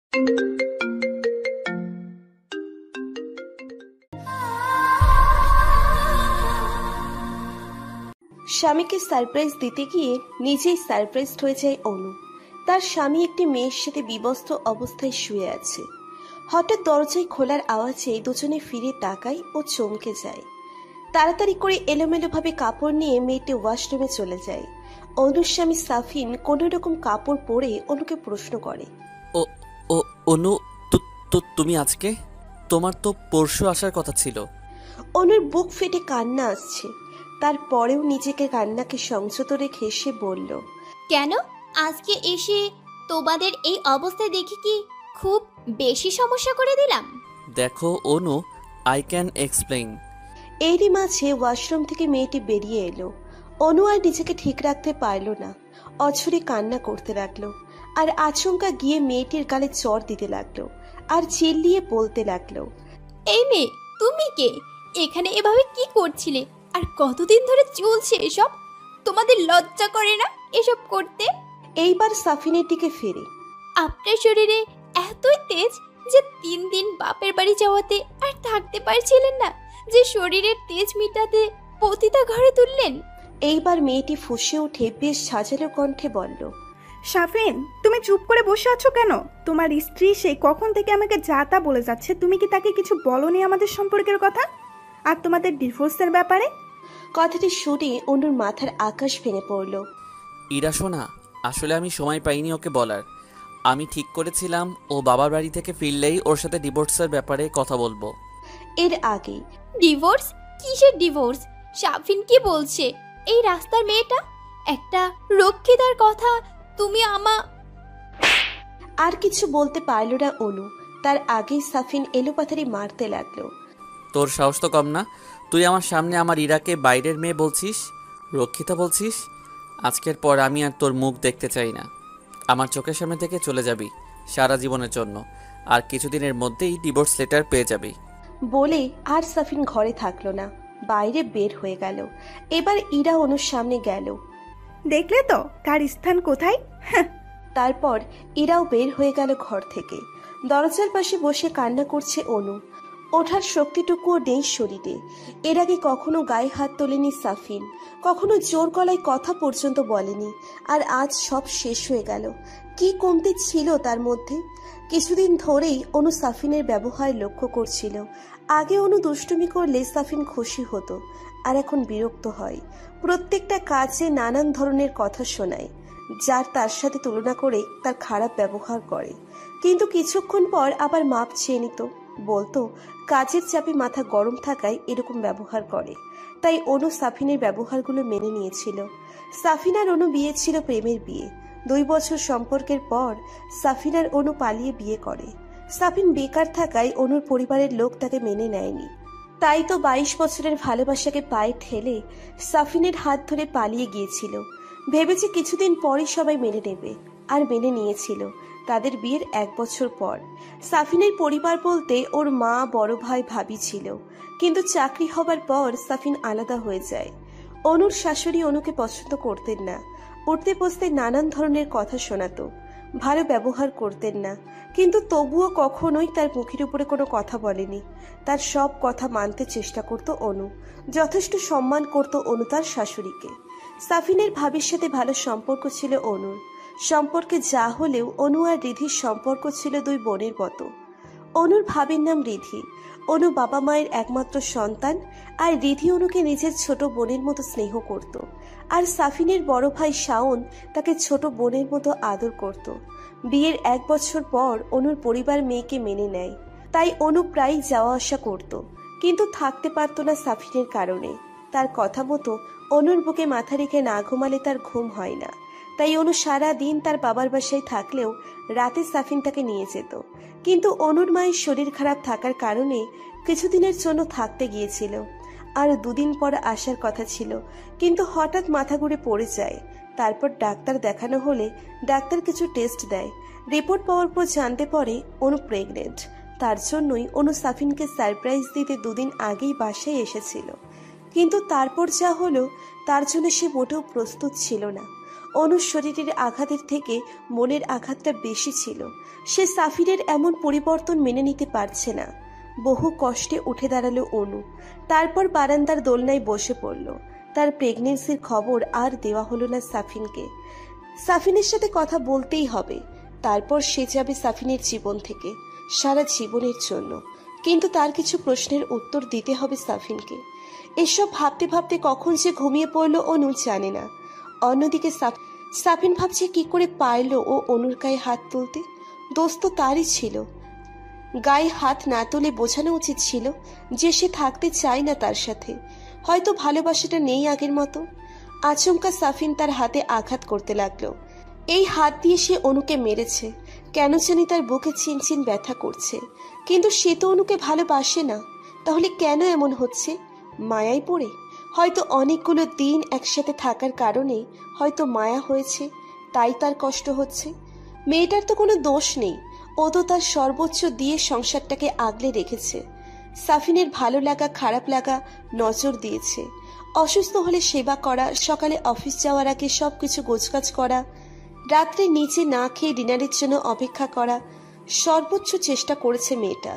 স্বামীকে সারপ্রাইজ দিতে গিয়ে নিজেই সারপ্রাইজড হয়ে যায় অনু। তার স্বামী একটি মেয়ের সাথে বিবস্ত্র অবস্থায় শুয়ে আছে। হঠাৎ দরজায় খোলার আওয়াজে দুজনে ফিরে তাকায় ও চমকে যায়। তাড়াতাড়ি করে এলোমেলোভাবে কাপড় নিয়ে মেয়েটি ওয়াশরুমে চলে যায়। অনুর স্বামী সাফিন কোনো রকম কাপড় পরে অনুকে প্রশ্ন করে, ও ও অনু, তুমি আজকে? তোমার তো পরশু আসার কথা ছিল। অনুর বুক ফেটে কান্না আসছে। তারপরেও নিজেকে কান্নাকে সংযত রেখে সে বলল, কেন আজকে এসে তোমাদের এই অবস্থায় দেখে কি খুব বেশি সমস্যা করে দিলাম? দেখো অনু, আই ক্যান এক্সপ্লেইন। এরই মাঝে ওয়াশরুম থেকে মেয়েটি বেরিয়ে এলো। অনু আর নিজেকে ঠিক রাখতে পারল না, অঝরে কান্না করতে লাগলো। আর আচমকা গিয়ে মেয়েটির গালে চড় দিতে লাগলো আর চিল্লিয়ে বলতে লাগলো, এই মেয়ে, তুমি কে? এখানে এভাবে কি করছিলে? আর কতদিন ধরে চলছে এসব? তোমাদের লজ্জা করে না এসব করতে? এইবার সাফিনের দিকে ফিরে, আপনার শরীরে এতই তেজ যে 3 দিন বাপের বাড়ি যাওয়াতে আর থাকতে পারছিলেন না, যে শরীরের তেজ মিটাতে পতিতা ঘরে তুললেন। এইবার মেয়েটি ফুঁসে উঠে বেশ ঝাঁঝালো কণ্ঠে বলল, সাফিন, তুমি চুপ করে বসে আছো কেন? তোমার স্ত্রী সেই কখন থেকে আমাকে যা তা বলে যাচ্ছে, তুমি কি তাকে কিছু বলনি আমাদের সম্পর্কের কথা আর তোমাদের ডিভোর্সের ব্যাপারে? কথাটি শুনে অনুর মাথার আকাশ ভেঙে পড়ল। ইরা শোনা, আসলে আমি সময় পাইনি ওকে বলার। আমি ঠিক করেছিলাম ও বাবার বাড়ি থেকে ফিরলেই ওর সাথে ডিভোর্সের ব্যাপারে কথা বলবো। এর আগে ডিভোর্স? কিসের ডিভোর্স? সাফিন কি বলছে? এই রাস্তার মেয়েটা একটা রক্ষিতার কথা তুমি আর কিছু বলতে পারল না অনু। তার আগেই সাফিন এলোপাথারি মারতে লাগলো। তোর সাহস তো কম না, তুই আমার সামনে আমার ইরাকে বাইরের মেয়ে বলছিস, রক্ষিতা বলছিস। আজকের পর আমি আর তোর মুখ দেখতে চাই না। আমার চোখের সামনে থেকে চলে যাবি সারা জীবনের জন্য, আর কিছুদিনের মধ্যেই ডিভোর্স লেটার পেয়ে যাবি। বলে আর সাফিন ঘরে থাকলো না, বাইরে বের হয়ে গেল। এবার ইরা অনুর সামনে গেল। দেখলে তো কার স্থান কোথায়। তারপর ইরাও বের হয়ে গেল ঘর থেকে। দরজার পাশে বসে কান্না করছে অনু। ওঠার শক্তিটুকুও নেই শরীরে। এর আগে কখনো গায়ে হাত তোলেনি সাফিন, কখনো জোর গলায় কথা পর্যন্ত বলেনি। আর আজ সব শেষ হয়ে গেল। কি কমতি ছিল তার মধ্যে? কিছুদিন ধরেই অনু সাফিনের ব্যবহার লক্ষ্য করছিল। আগে অনু দুষ্টুমি করলে সাফিন খুশি হতো, আর এখন বিরক্ত হয়। প্রত্যেকটা কাজে নানান ধরনের কথা শোনায়, যার তার সাথে তুলনা করে তার খারাপ ব্যবহার করে। কিন্তু কিছুক্ষণ পর আবার মাপ চেয়ে নিত, বলতো কাজের চাপে মাথা গরম থাকায় এরকম ব্যবহার করে। তাই অনু সাফিনের ব্যবহারগুলো মেনে নিয়েছিল। সাফিন আর অনু বিয়ে ছিল প্রেমের বিয়ে। 2 বছর সম্পর্কের পর সাফিন আর অনু পালিয়ে বিয়ে করে। সাফিন বেকার থাকায় অনুর পরিবারের লোক তাকে মেনে নেয়নি। তাই তো 22 বছরের ভালোবাসাকে পায়ে ঠেলে সাফিনের হাত ধরে পালিয়ে গিয়েছিল। ভেবেছে কিছুদিন পরই সবাই মেনে নেবে, আর মেনে নিয়েছিল। তাদের বিয়ের 1 বছর পর সাফিনের পরিবার বলতে ওর মা, বড় ভাই, ভাবি ছিল। কিন্তু চাকরি হবার পর সাফিন আলাদা হয়ে যায়। অনুর শাশুড়ি অনুকে পছন্দ করতেন না। উঠতে বসতে নানান ধরনের কথা শোনাতো, ভালো ব্যবহার করতেন না। কিন্তু তবুও কখনোই তার মুখের উপরে কোনো কথা বলেনি। তার সব কথা মানতে চেষ্টা করত অনু। যথেষ্ট সম্মান করত অনু তার শাশুড়িকে। সাফিনের ভাবির সাথে ভালো সম্পর্ক ছিল অনুর। সম্পর্কে যা হলেও অনু আর রিধির সম্পর্ক ছিল 2 বোনের মতো। অনুর ভাবির নাম রিধি। অনু বাবা মায়ের একমাত্র সন্তান, আর রিধি অনুকে নিজের ছোট বোনের মতো স্নেহ করত। আর সাফিনের বড় ভাই শাওন তাকে ছোট বোনের মতো আদর করত। বিয়ের 1 বছর পর অনুর পরিবার মেয়েকে মেনে নেয়। তাই অনু প্রায় যাওয়া আসা করত, কিন্তু থাকতে পারত না সাফিনের কারণে। তার কথা মতো অনুর বুকে মাথা রেখে না ঘুমালে তার ঘুম হয় না। তাই অনু সারা দিন তার বাবার বাসায় থাকলেও রাতে সাফিন তাকে নিয়ে যেত। কিন্তু অনুর মায়ের শরীর খারাপ থাকার কারণে কিছুদিনের জন্য থাকতে গিয়েছিল। আর 2 দিন পর আসার কথা ছিল, কিন্তু হঠাৎ মাথা ঘুরে পড়ে যায়। তারপর ডাক্তার দেখানো হলে ডাক্তার কিছু টেস্ট দেয়। রিপোর্ট পাওয়ার পর জানতে পারে অনু প্রেগনেন্ট। তার জন্যই অনু সাফিনকে সারপ্রাইজ দিতে 2 দিন আগেই বাসায় এসেছিল। কিন্তু তারপর যা হলো তার জন্য সে মোটেও প্রস্তুত ছিল না। অনুর শরীরের আঘাতের থেকে মনের আঘাতটা বেশি ছিল। সে সাফিনের এমন পরিবর্তন মেনে নিতে পারছে না। বহু কষ্টে উঠে দাঁড়ালো অনু। তারপর বারান্দার দোলনায় বসে পড়ল। তার প্রেগনেন্সির খবর আর দেওয়া হলো না সাফিনকে। সাফিনের সাথে কথা বলতেই হবে, তারপর সে যাবে সাফিনের জীবন থেকে সারা জীবনের জন্য। কিন্তু তার কিছু প্রশ্নের উত্তর দিতে হবে সাফিনকে। এসব ভাবতে ভাবতে কখন সে ঘুমিয়ে পড়ল অনু জানে না। অন্যদিকে সাফিন ভাবছে কি করে পারল ও অনুর গায়ে হাত তুলতে। দোষ তো তারই ছিল। গায়ে হাত না তুলে বোঝানো উচিত ছিল যে সে থাকতে চায় না তার সাথে। হয়তো ভালোবাসাটা নেই আগের মতো। আচমকা সাফিন তার হাতে আঘাত করতে লাগলো। এই হাত দিয়ে সে অনুকে মেরেছে। কেন জানি তার বুকে চিনচিন ব্যথা করছে। কিন্তু সে তো অনুকে ভালোবাসে না। তাহলে কেন এমন হচ্ছে? মায়ায় পড়ে? হয়তো অনেকগুলো দিন একসাথে থাকার কারণে হয়তো মায়া হয়েছে, তাই তার কষ্ট হচ্ছে। মেয়েটার তো কোনো দোষ নেই, ও তো তার সর্বোচ্চ দিয়ে সংসারটাকে আগলে রেখেছে। সাফিনের ভালো লাগা খারাপ লাগা নজর দিয়েছে। অসুস্থ হলে সেবা করা, সকালে অফিস যাওয়ার আগে সবকিছু গোছগাছ করা, রাত্রে নিচে না খেয়ে ডিনারের জন্য অপেক্ষা করা, সর্বোচ্চ চেষ্টা করেছে মেয়েটা।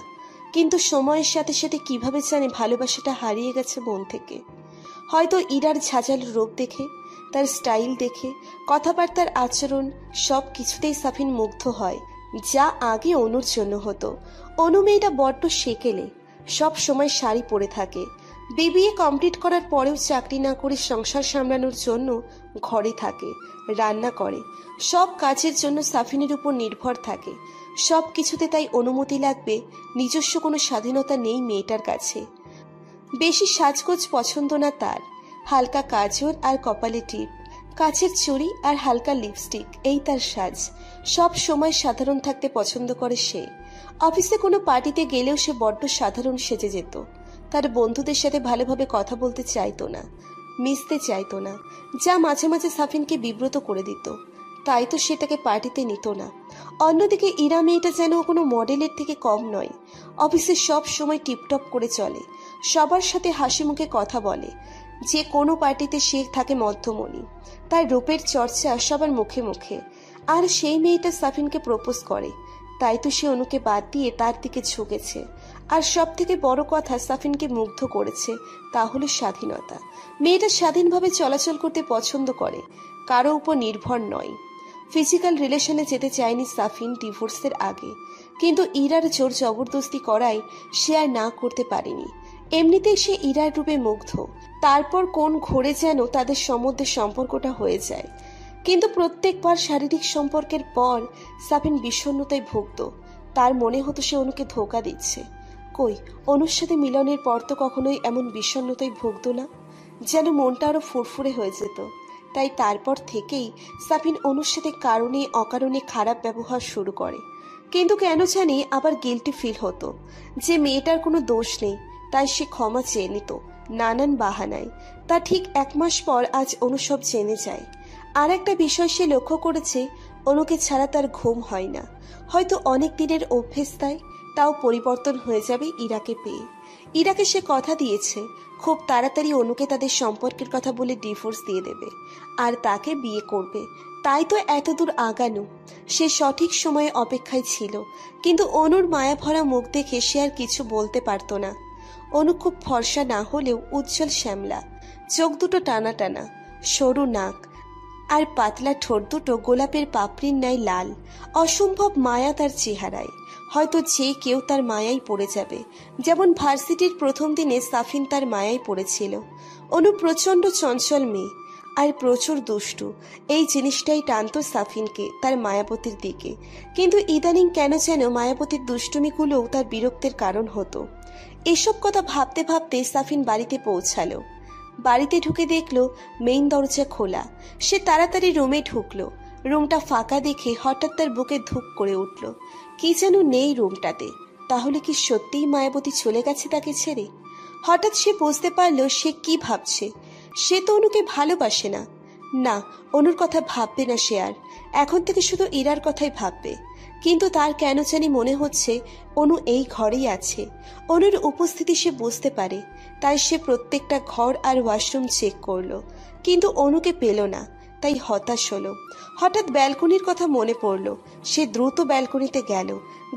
কিন্তু সময়ের সাথে সাথে কিভাবে জানে ভালোবাসাটা হারিয়ে গেছে মন থেকে। হয়তো ইরার ঝাঁঝালো রূপ দেখে, তার স্টাইল দেখে, কথাবার্তার আচরণ সব কিছুতেই সাফিন মুগ্ধ হয়, যা আগে অনুর জন্য হতো। অনু মেয়েটা বড্ড সেকেলে, সব সময় শাড়ি পরে থাকে। বিবিএ কমপ্লিট করার পরেও চাকরি না করে সংসার সামলানোর জন্য ঘরে থাকে, রান্না করে, সব কাজের জন্য সাফিনের উপর নির্ভর থাকে। সব কিছুতে তাই অনুমতি লাগবে, নিজস্ব কোনো স্বাধীনতা নেই মেয়েটার কাছে। বেশি সাজগোজ পছন্দ না তার। হালকা কাজল আর কপালে টিপ, কাচের চুড়ি আর হালকা লিপস্টিক, এই তার সাজ। সব সময় সাধারণ থাকতে পছন্দ করে সে। অফিসে কোনো পার্টিতে গেলেও সে বড্ড সাধারণ সেজে যেত। তার বন্ধুদের সাথে ভালোভাবে কথা বলতে চাইতো না, মিশতে চাইতো না, যা মাঝে মাঝে সাফিনকে বিব্রত করে দিত। তাই তো সে তাকে পার্টিতে নিত না। অন্যদিকে ইরা মেয়েটা যেন কোনো মডেলের থেকে কম নয়। অফিসে সব সময় টিপটপ করে চলে, সবার সাথে হাসি মুখে কথা বলে। যে কোনো পার্টিতে সে থাকে মধ্যমণি। তার রূপের চর্চা সবার মুখে মুখে। আর সেই মেয়েটা সাফিনকে প্রপোজ করে, তাই তো সে অনুকে বাদ দিয়ে তার দিকে ঝুঁকেছে। আর সব থেকে বড় কথা, সাফিনকে মুগ্ধ করেছে, তা হলো স্বাধীনতা। মেয়েটা স্বাধীনভাবে চলাচল করতে পছন্দ করে, কারো উপর নির্ভর নয়। ফিজিক্যাল রিলেশনে যেতে চায়নি সাফিন ডিভোর্সের আগে, কিন্তু ইরার জোর জবরদস্তি করায় সে আর না করতে পারেনি। এমনিতেই সে ইরার রূপে মুগ্ধ। তারপর কোন ঘোরে যেন তাদের সম্বন্ধে সম্পর্কটা হয়ে যায়। কিন্তু প্রত্যেকবার শারীরিক সম্পর্কের পর সাফিন বিষণ্ণতায় ভুগত। তার মনে হতো সে অনুকে ধোঁকা দিচ্ছে। কই, অনুর সাথে মিলনের পর তো কখনোই এমন বিষণ্ণতায় ভুগত না, যেন মনটা আরো ফুরফুরে হয়ে যেত। তাই তারপর থেকেই সাফিন অনুর সাথে কারণে অকারণে খারাপ ব্যবহার শুরু করে। কিন্তু কেন জানি আবার গিল্টি ফিল হতো যে মেয়েটার কোনো দোষ নেই, তাই সে ক্ষমা চেয়ে নিত নানান বাহানায়। তা ঠিক 1 মাস পর আজ অনু সব জেনে যায়। আর একটা বিষয় সে লক্ষ্য করেছে, অনুকে ছাড়া তার ঘুম হয় না। হয়তো অনেক দিনের অভ্যেস, তাও পরিবর্তন হয়ে যাবে ইরাকে পেয়ে। ইরাকে সে কথা দিয়েছে খুব তাড়াতাড়ি অনুকে তাদের সম্পর্কের কথা বলে ডিভোর্স দিয়ে দেবে আর তাকে বিয়ে করবে। তাই তো এতদূর আগানো। সে সঠিক সময়ে অপেক্ষায় ছিল, কিন্তু অনুর মায়া ভরা মুখ দেখে সে আর কিছু বলতে পারত না। অনু খুব ফর্সা না হলেও উজ্জ্বল শ্যামলা, চোখ দুটো টানা টানা, সরু নাক আর পাতলা ঠোঁট দুটো গোলাপের পাপড়ির ন্যায় লাল। অসম্ভব মায়া তার চেহারায়। হয়তো যে কেউ তার মায়াই পড়ে যাবে, যেমন ভার্সিটির প্রথম দিনে সাফিন তার মায়াই পড়েছিল। অনু প্রচন্ড চঞ্চল মেয়ে আর প্রচুর দুষ্টু। এই জিনিসটাই টানত সাফিনকে তার মায়াবতীর দিকে। কিন্তু ইদানিং কেন যেন মায়াবতীর দুষ্টুমিগুলোও তার বিরক্তের কারণ হতো। এসব কথা ভাবতে ভাবতে সাফিন বাড়িতে পৌঁছালো। বাড়িতে ঢুকে দেখলো মেইন দরজা খোলা। সে তাড়াতাড়ি রুমে ঢুকলো। রুমটা ফাঁকা দেখে হঠাৎ তার বুকে ধুক করে উঠল। কি যেন নেই রুমটাতে। তাহলে কি সত্যিই মায়াবতী চলে গেছে তাকে ছেড়ে? হঠাৎ সে বুঝতে পারলো সে কি ভাবছে। সে তো অনুকে ভালোবাসে না। না, অনুর কথা ভাববে না সে আর। এখন থেকে শুধু ইরার কথাই ভাববে। কিন্তু তার কেন জানি মনে হচ্ছে অনু এই ঘরেই আছে। অনুর উপস্থিতি সে বুঝতে পারে, তাই সে প্রত্যেকটা ঘর আর ওয়াশরুম চেক করলো, কিন্তু অনুকে পেল না। তাই হতাশ হলো। হঠাৎ ব্যালকনির কথা মনে পড়ল। সে দ্রুত ব্যালকনিতে গেল,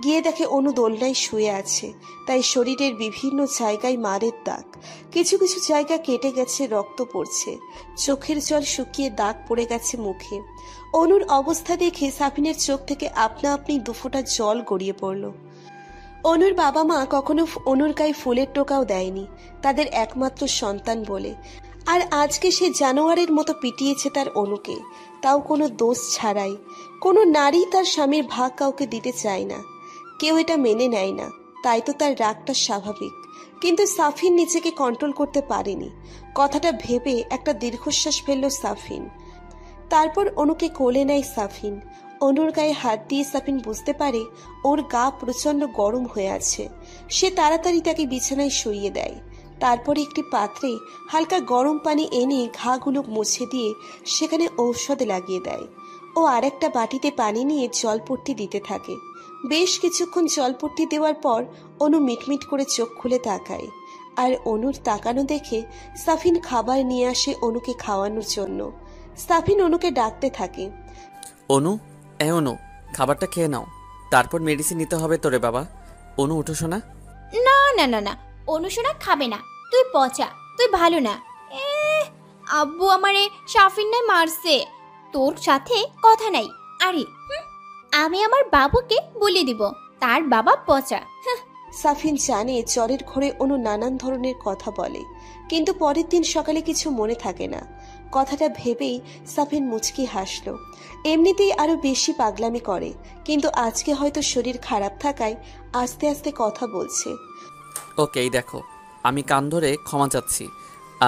গিয়ে দেখে অনু দোলনায় শুয়ে আছে। তাই শরীরের বিভিন্ন জায়গায় মারের দাগ, কিছু কিছু জায়গা কেটে গেছে, রক্ত পড়ছে, চোখের জল শুকিয়ে দাগ পড়ে গেছে মুখে। অনুর অবস্থা দেখে সাফিনের চোখ থেকে আপনা আপনি দুফোঁটা জল গড়িয়ে পড়ল। অনুর বাবা মা কখনো অনুর গায়ে ফুলের টোকাও দেয়নি, তাদের একমাত্র সন্তান বলে। আর আজকে সে জানোয়ারের মতো পিটিয়েছে তার অনুকে, তাও কোনো দোষ ছাড়াই। কোনো নারী তার স্বামীর ভাগ কাউকে দিতে চায় না, কেউ এটা মেনে নেয় না, তাই তো তার রাগটা স্বাভাবিক। কিন্তু সাফিন নিজেকে কন্ট্রোল করতে পারেনি। কথাটা ভেবে একটা দীর্ঘশ্বাস ফেলল সাফিন। তারপর অনুকে কোলে নেয় সাফিন। অনুর গায়ে হাত দিয়ে সাফিন বুঝতে পারে ওর গা প্রচন্ড গরম হয়ে আছে। সে তাড়াতাড়ি তাকে বিছানায় শুইয়ে দেয়। তারপর একটি পাত্রে হালকা গরম পানি এনে ঘাগুলো মুছে দিয়ে সেখানে ঔষধ লাগিয়ে দেয়। ও আরেকটা বাটিতে পানি নিয়ে জলপট্টি দিতে থাকে। বেশ কিছুক্ষণ জলপট্টি দেওয়ার পর অনু মিটমিট করে চোখ খুলে তাকায়। আর অনুর তাকানো দেখে সাফিন খাবার নিয়ে আসে অনুকে খাওয়ানোর জন্য। সাফিন অনুকে ডাকতে থাকে, অনু, অনু, খাবারটা খেয়ে নাও, তারপর মেডিসিন নিতে হবে তোরে বাবা। অনু, উঠো শোনা। না না না না, অনুশোনা খাবে না, তুই পচা, তুই ভালো না। আব্বু আমারে সাফিন নাই মারছে, তোর সাথে কথা নাই। আরে আমি আমার বাবুকে বলে দিব তার বাবা পচা। সাফিন জানে জ্বরের ঘরে অনু নানান ধরনের কথা বলে, কিন্তু পরের দিন সকালে কিছু মনে থাকে না। কথাটা ভেবেই সাফিন মুচকি হাসল। এমনিতেই আরো বেশি পাগলামি করে, কিন্তু আজকে হয়তো শরীর খারাপ থাকায় আস্তে আস্তে কথা বলছে। ওকে, এই দেখো, আমি কান ধরে ক্ষমা চাচ্ছি,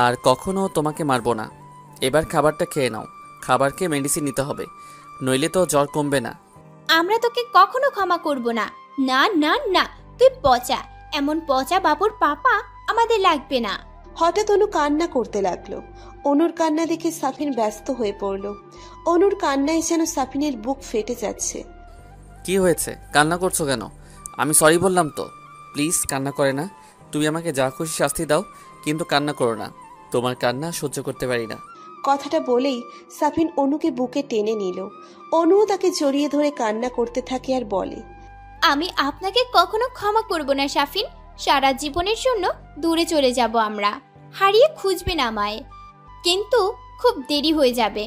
আর কখনো তোমাকে মারবো না। এবার খাবারটা খেয়ে নাও, খাবার খেয়ে মেডিসিন নিতে হবে, নইলে তো জ্বর কমবে না। আমরা তোকে কখনো ক্ষমা করব না। না না না, তুই পচা, এমন পচা বাবুর পাপা আমাদের লাগবে না। হঠাৎ অনু কান্না করতে লাগলো। অনুর কান্না দেখে সাফিন ব্যস্ত হয়ে পড়ল। অনুর কান্নায় যেন সাফিনের বুক ফেটে যাচ্ছে। কি হয়েছে, কান্না করছো কেন? আমি সরি বললাম তো, প্লিজ কান্না করে না। তুমি আমাকে যা খুশি শাস্তি দাও, কিন্তু কান্না করো না, তোমার কান্না সহ্য করতে পারি না। কথাটা বলেই সাফিন অনুকে বুকে টেনে নিল। অনুও তাকে জড়িয়ে ধরে কান্না করতে থাকে আর বলে, আমি আপনাকে কখনো ক্ষমা করব না সাফিন, সারা জীবনের জন্য দূরে চলে যাব আমরা, হারিয়ে খুঁজবেন আমায়, কিন্তু খুব দেরি হয়ে যাবে।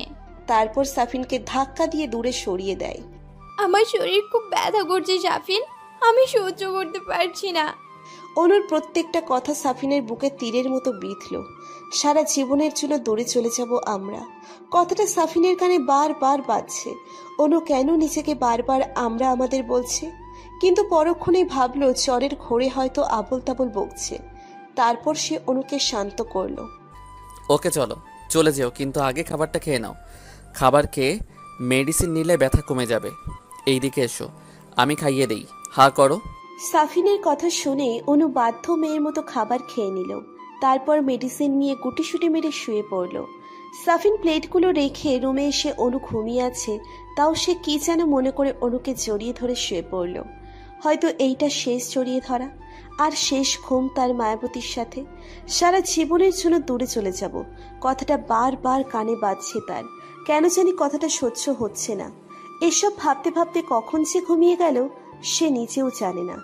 তারপর সাফিনকে ধাক্কা দিয়ে দূরে সরিয়ে দেয়। আমার শরীর খুব ব্যথা করছে সাফিন, আমি সহ্য করতে পারছি না। অনুর প্রত্যেকটা কথা সাফিনের বুকে তীরের মতো বিঁধল। সারা জীবনের জন্য দূরে চলে যাব আমরা, কথাটা সাফিনের কানে বারবার বাজছে। অনু কেন নিজেকে বারবার আমরা আমাদের বলছে? কিন্তু পরক্ষণেই ভাবলো জ্বরের ঘোরে হয়তো আবল তাবল বকছে। তারপর সে অনুকে শান্ত করলো। ওকে চলো, চলে যেও, কিন্তু আগে খাবারটা খেয়ে নাও। খাবার খেয়ে মেডিসিন নিলে ব্যথা কমে যাবে। এইদিকে এসো, আমি খাইয়ে দেই, হা করো। সাফিনের কথা শুনে অনু বাধ্য মেয়ের মতো খাবার খেয়ে নিল। তারপর মেডিসিন নিয়ে গুটিসুটি মেরে শুয়ে পড়ল। সাফিন প্লেটগুলো রেখে রুমে এসে অনু ঘুমিয়ে আছে, তাও সে কি যেন মনে করে অনুকে জড়িয়ে ধরে শুয়ে পড়ল। হয়তো এইটা শেষ জড়িয়ে ধরা, আর শেষ ঘুম তার মায়াবতীর সাথে। সারা জীবনের জন্য দূরে চলে যাব, কথাটা বারবার কানে বাজছে তার। কেন জানি কথাটা সহ্য হচ্ছে না। এসব ভাবতে ভাবতে কখন সে ঘুমিয়ে গেল সে নিজেও জানে না।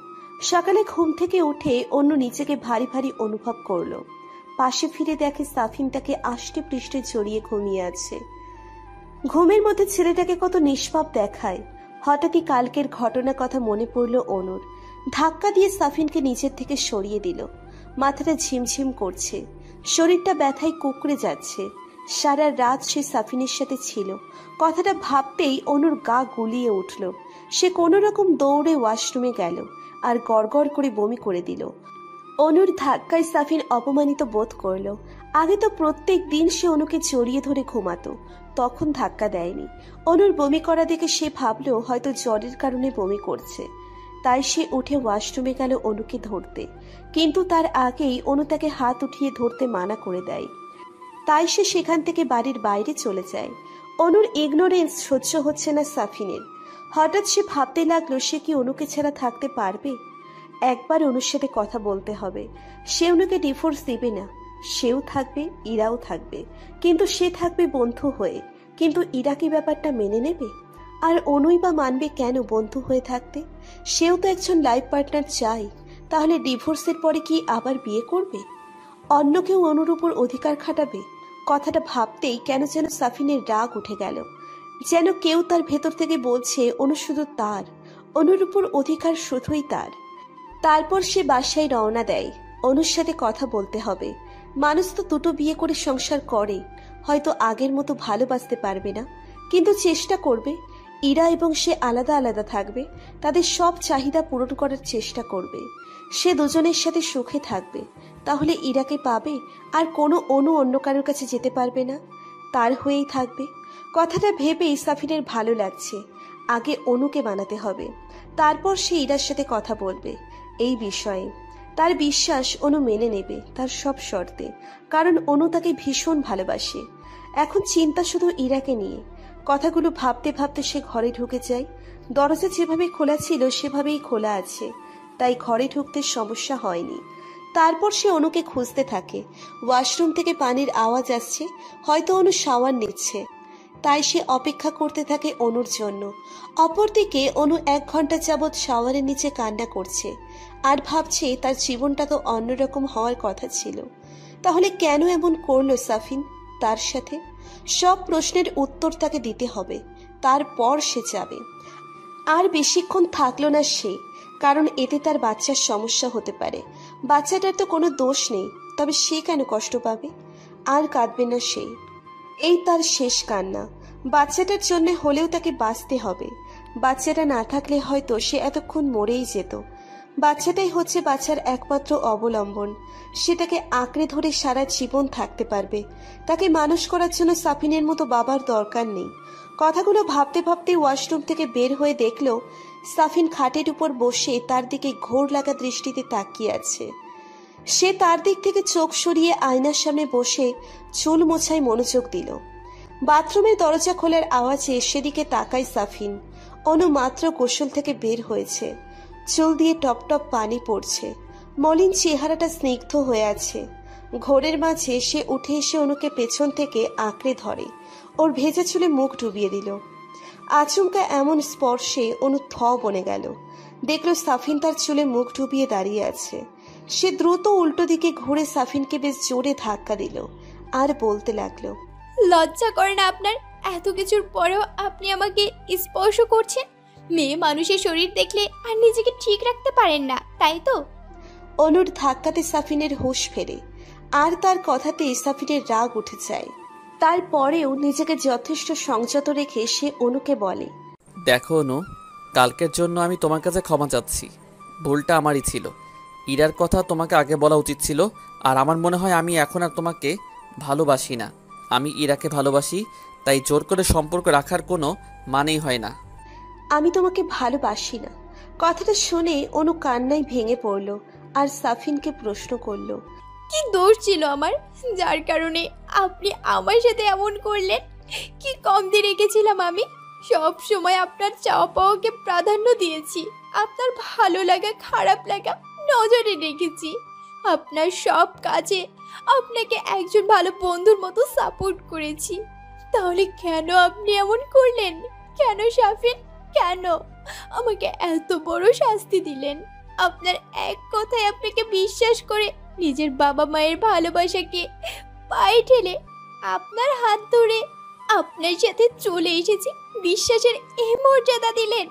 সকালে ঘুম থেকে উঠে অন্য নিজেকে ভারী ভারী অনুভব করলো। পাশে ফিরে দেখে সাফিন তাকে আষ্টে পৃষ্ঠে জড়িয়ে ঘুমিয়ে আছে। ঘুমের মধ্যে ছেলেটাকে কত নিষ্পাপ দেখায়। হঠাৎই কালকের ঘটনার কথা মনে পড়ল অনুর। ধাক্কা দিয়ে সাফিনকে নিচের থেকে সরিয়ে দিল। মাথাটা ঝিমঝিম করছে, শরীরটা ব্যথায় কুকড়ে যাচ্ছে। সারা রাত সে সাফিনের সাথে ছিল, কথাটা ভাবতেই অনুর গা গুলিয়ে উঠল। সে কোনো রকম দৌড়ে ওয়াশরুমে গেল আর গড়গড় করে বমি করে দিল। অনুর ধাক্কায় সাফিন অপমানিত বোধ করল। আগে তো প্রত্যেক দিন সে অনুকে জড়িয়ে ধরে ঘুমাতো, তখন ধাক্কা দেয়নি। অনুর বমি করা দেখে সে ভাবল হয়তো জ্বরের কারণে বমি করছে, তাই সে উঠে ওয়াশরুমে গেল অনুকে ধরতে। কিন্তু তার আগেই অনু তাকে হাত উঠিয়ে ধরতে মানা করে দেয়, তাই সে সেখান থেকে বাড়ির বাইরে চলে যায়। অনুর ইগনোরেন্স সহ্য হচ্ছে না সাফিনের। হঠাৎ সে ভাবতে লাগলো সে কি অনুকে ছাড়া থাকতে পারবে। একবার অনুর সাথে কথা বলতে হবে। সে অনুকে ডিভোর্স দেবে না, সেও থাকবে, ইরাও থাকবে, কিন্তু সে থাকবে বন্ধু হয়ে। কিন্তু ইরা কি ব্যাপারটা মেনে নেবে? আর অনুই বা মানবে কেন বন্ধু হয়ে থাকতে? সেও তো একজন লাইফ পার্টনার চাই। তাহলে ডিভোর্সের পরে কি আবার বিয়ে করবে? অন্য কেউ অনুর উপর অধিকার খাটাবে? কথাটা ভাবতেই কেন যেন সাফিনের রাগ উঠে গেল। যেন কেউ তার ভেতর থেকে বলছে অনু শুধু তার, অনুর উপর অধিকার শুধুই তার। তারপর সে বাসায় রওনা দেয়। অনুর সাথে কথা বলতে হবে। মানুষ তো দুটো বিয়ে করে সংসার করে, হয়তো আগের মতো ভালোবাসতে পারবে না, কিন্তু চেষ্টা করবে। ইরা এবং সে আলাদা আলাদা থাকবে, তাদের সব চাহিদা পূরণ করার চেষ্টা করবে। সে দুজনের সাথে সুখে থাকবে। তাহলে ইরাকে পাবে, আর কোনো অনু অন্য কারোর কাছে যেতে পারবে না, তার হয়েই থাকবে। কথাটা ভেবেই সাফিনের ভালো লাগছে। আগে অনুকে মানাতে হবে, তারপর সে ইরার সাথে কথা বলবে এই বিষয়ে। তার বিশ্বাস অনু মেনে নেবে তার সব শর্তে, কারণ অনু তাকে ভীষণ ভালোবাসে। এখন চিন্তা শুধু ইরাকে নিয়ে। কথাগুলো ভাবতে ভাবতে সে ঘরে ঢুকে যায়। দরজা যেভাবে খোলা ছিল সেভাবেই খোলা আছে, তাই ঘরে ঢুকতে সমস্যা হয়নি। তারপর সে অনুকে খুঁজতে থাকে। ওয়াশরুম থেকে পানির আওয়াজ আসছে, হয়তো অনু শাওয়ার নিচ্ছে, তাই সে অপেক্ষা করতে থাকে অনুর জন্য। অপরদিকে অনু 1 ঘন্টা যাবৎ শাওয়ারের নিচে কান্না করছে, আর ভাবছে তার জীবনটা তো অন্যরকম হওয়ার কথা ছিল। তাহলে কেন এমন করলো সাফিন তার সাথে? সব প্রশ্নের উত্তর তাকে দিতে হবে, তারপর সে যাবে। আর বেশিক্ষণ থাকলো না সে, কারণ এতে তার বাচ্চার সমস্যা হতে পারে। বাচ্চাটার তো কোনো দোষ নেই, তবে সে কেন কষ্ট পাবে? আর কাঁদবে না সে, এই তার শেষ কান্না। বাচ্চাটার জন্য হলেও তাকে বাঁচতে হবে। বাচ্চাটা না থাকলে হয়তো সে এতক্ষণ মরেই যেত। বাচ্চাটাই হচ্ছে বাচ্চার একমাত্র অবলম্বন। সে তাকে আঁকড়ে ধরে সারা জীবন থাকতে পারবে। তাকে মানুষ করার জন্য সাফিনের মতো বাবার দরকার নেই। কথাগুলো ভাবতে ভাবতে ওয়াশরুম থেকে বের হয়ে দেখল সাফিন খাটের উপর বসে তার দিকে ঘোর লাগা দৃষ্টিতে তাকিয়ে আছে। সে তার দিক থেকে চোখ সরিয়ে আয়নার সামনে বসে চুল মোছায় মনোযোগ দিল। বাথরুমের দরজা খোলার আওয়াজে সেদিকে তাকায় সাফিন। অনু মাত্র গোসল থেকে বের হয়েছে, চুল দিয়ে টপ টপ পানি পড়ছে, মলিন চেহারাটা স্নিগ্ধ হয়ে আছে। ঘোরের মাঝে সে উঠে এসে অনুকে পেছন থেকে আঁকড়ে ধরে, ওর ভেজা চুলে মুখ ডুবিয়ে দিল। আচমকা এমন স্পর্শে অনু থ বনে গেল। দেখল সাফিন তার চুলে মুখ ডুবিয়ে দাঁড়িয়ে আছে। সে দ্রুত উল্টো দিকে ঘুরে সাফিনকে বেশ জোরে ধাক্কা দিল, আর বলতে লাগলো, লজ্জা করে না আপনার? এত কিছুর পরেও আপনি আমাকে স্পর্শ করছেন। মেয়ে মানুষের শরীর দেখলে আর নিজেকে ঠিক রাখতে পারেন না, তাই তো? অনুর ধাক্কাতে সাফিনের হুঁশ ফেরে, আর তার কথাতে সাফিনের রাগ উঠে যায়। তারপরেও নিজেকে যথেষ্ট সংযত রেখে সে অনুকে বলে, দেখো অনু, কালকের জন্য আমি তোমার কাছে ক্ষমা চাচ্ছি। ভুলটা আমারই ছিল। ইরার কথা তোমাকে আগে বলা উচিত ছিল। আর আমার মনে হয় আমি এখন আর তোমাকে ভালোবাসি না, আমি ইরাকে ভালোবাসি। তাই জোর করে সম্পর্ক রাখার কোনো মানেই হয় না। আমি তোমাকে ভালোবাসি না। কথাটা শুনে অনু কান্নায় ভেঙে পড়ল, আর সাফিনকে প্রশ্ন করল, কি দোষ ছিল আমার, যার কারণে আপনি আমার সাথে এমন করলেন? কি কমতি রেখেছিলাম আমি? সব সময় আপনার চাওয়া পাওয়াকে প্রাধান্য দিয়েছি, আপনার ভালো লাগা খারাপ লাগা নজরে রেখেছি। আপনার সব কাজে আপনাকে একজন ভালো বন্ধুর মতো সাপোর্ট করেছি। তাহলে কেন আপনি এমন করলেন? কেন সাফিন, কেন আমাকে এত বড় শাস্তি দিলেন? আপনার এক কথায় আপনাকে বিশ্বাস করে নিজের বাবা মায়ের ভালোবাসাকে পায়ে ঠেলে আপনার হাত ধরে আপনার সাথে চলে এসেছি, বিশ্বাসের এই মর্যাদা দিলেন।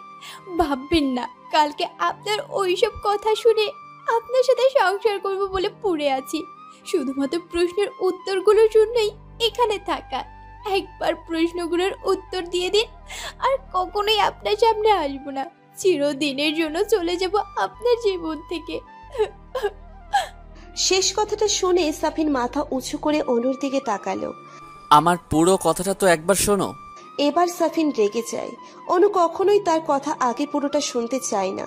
ভাববেন না কালকে আপনার ওইসব কথা শুনে আপনার সাথে সংসার করব বলে পড়ে আছি, শুধুমাত্র প্রশ্নের উত্তরগুলোর জন্যই এখানে থাকা। একবার প্রশ্নগুলোর উত্তর দিয়ে দিন, আর কখনোই আপনার সামনে আসবো না। চিরদিনের জন্য চলে যাব আপনার জীবন থেকে। শেষ কথাটা শুনে সাফিন মাথা উঁচু করে অনুর দিকে তাকালো। আমার পুরো কথাটা তো একবার শোনো। এবার সাফিন রেগে যায়। অনু কখনোই তার কথা আগে পুরোটা শুনতে চায় না।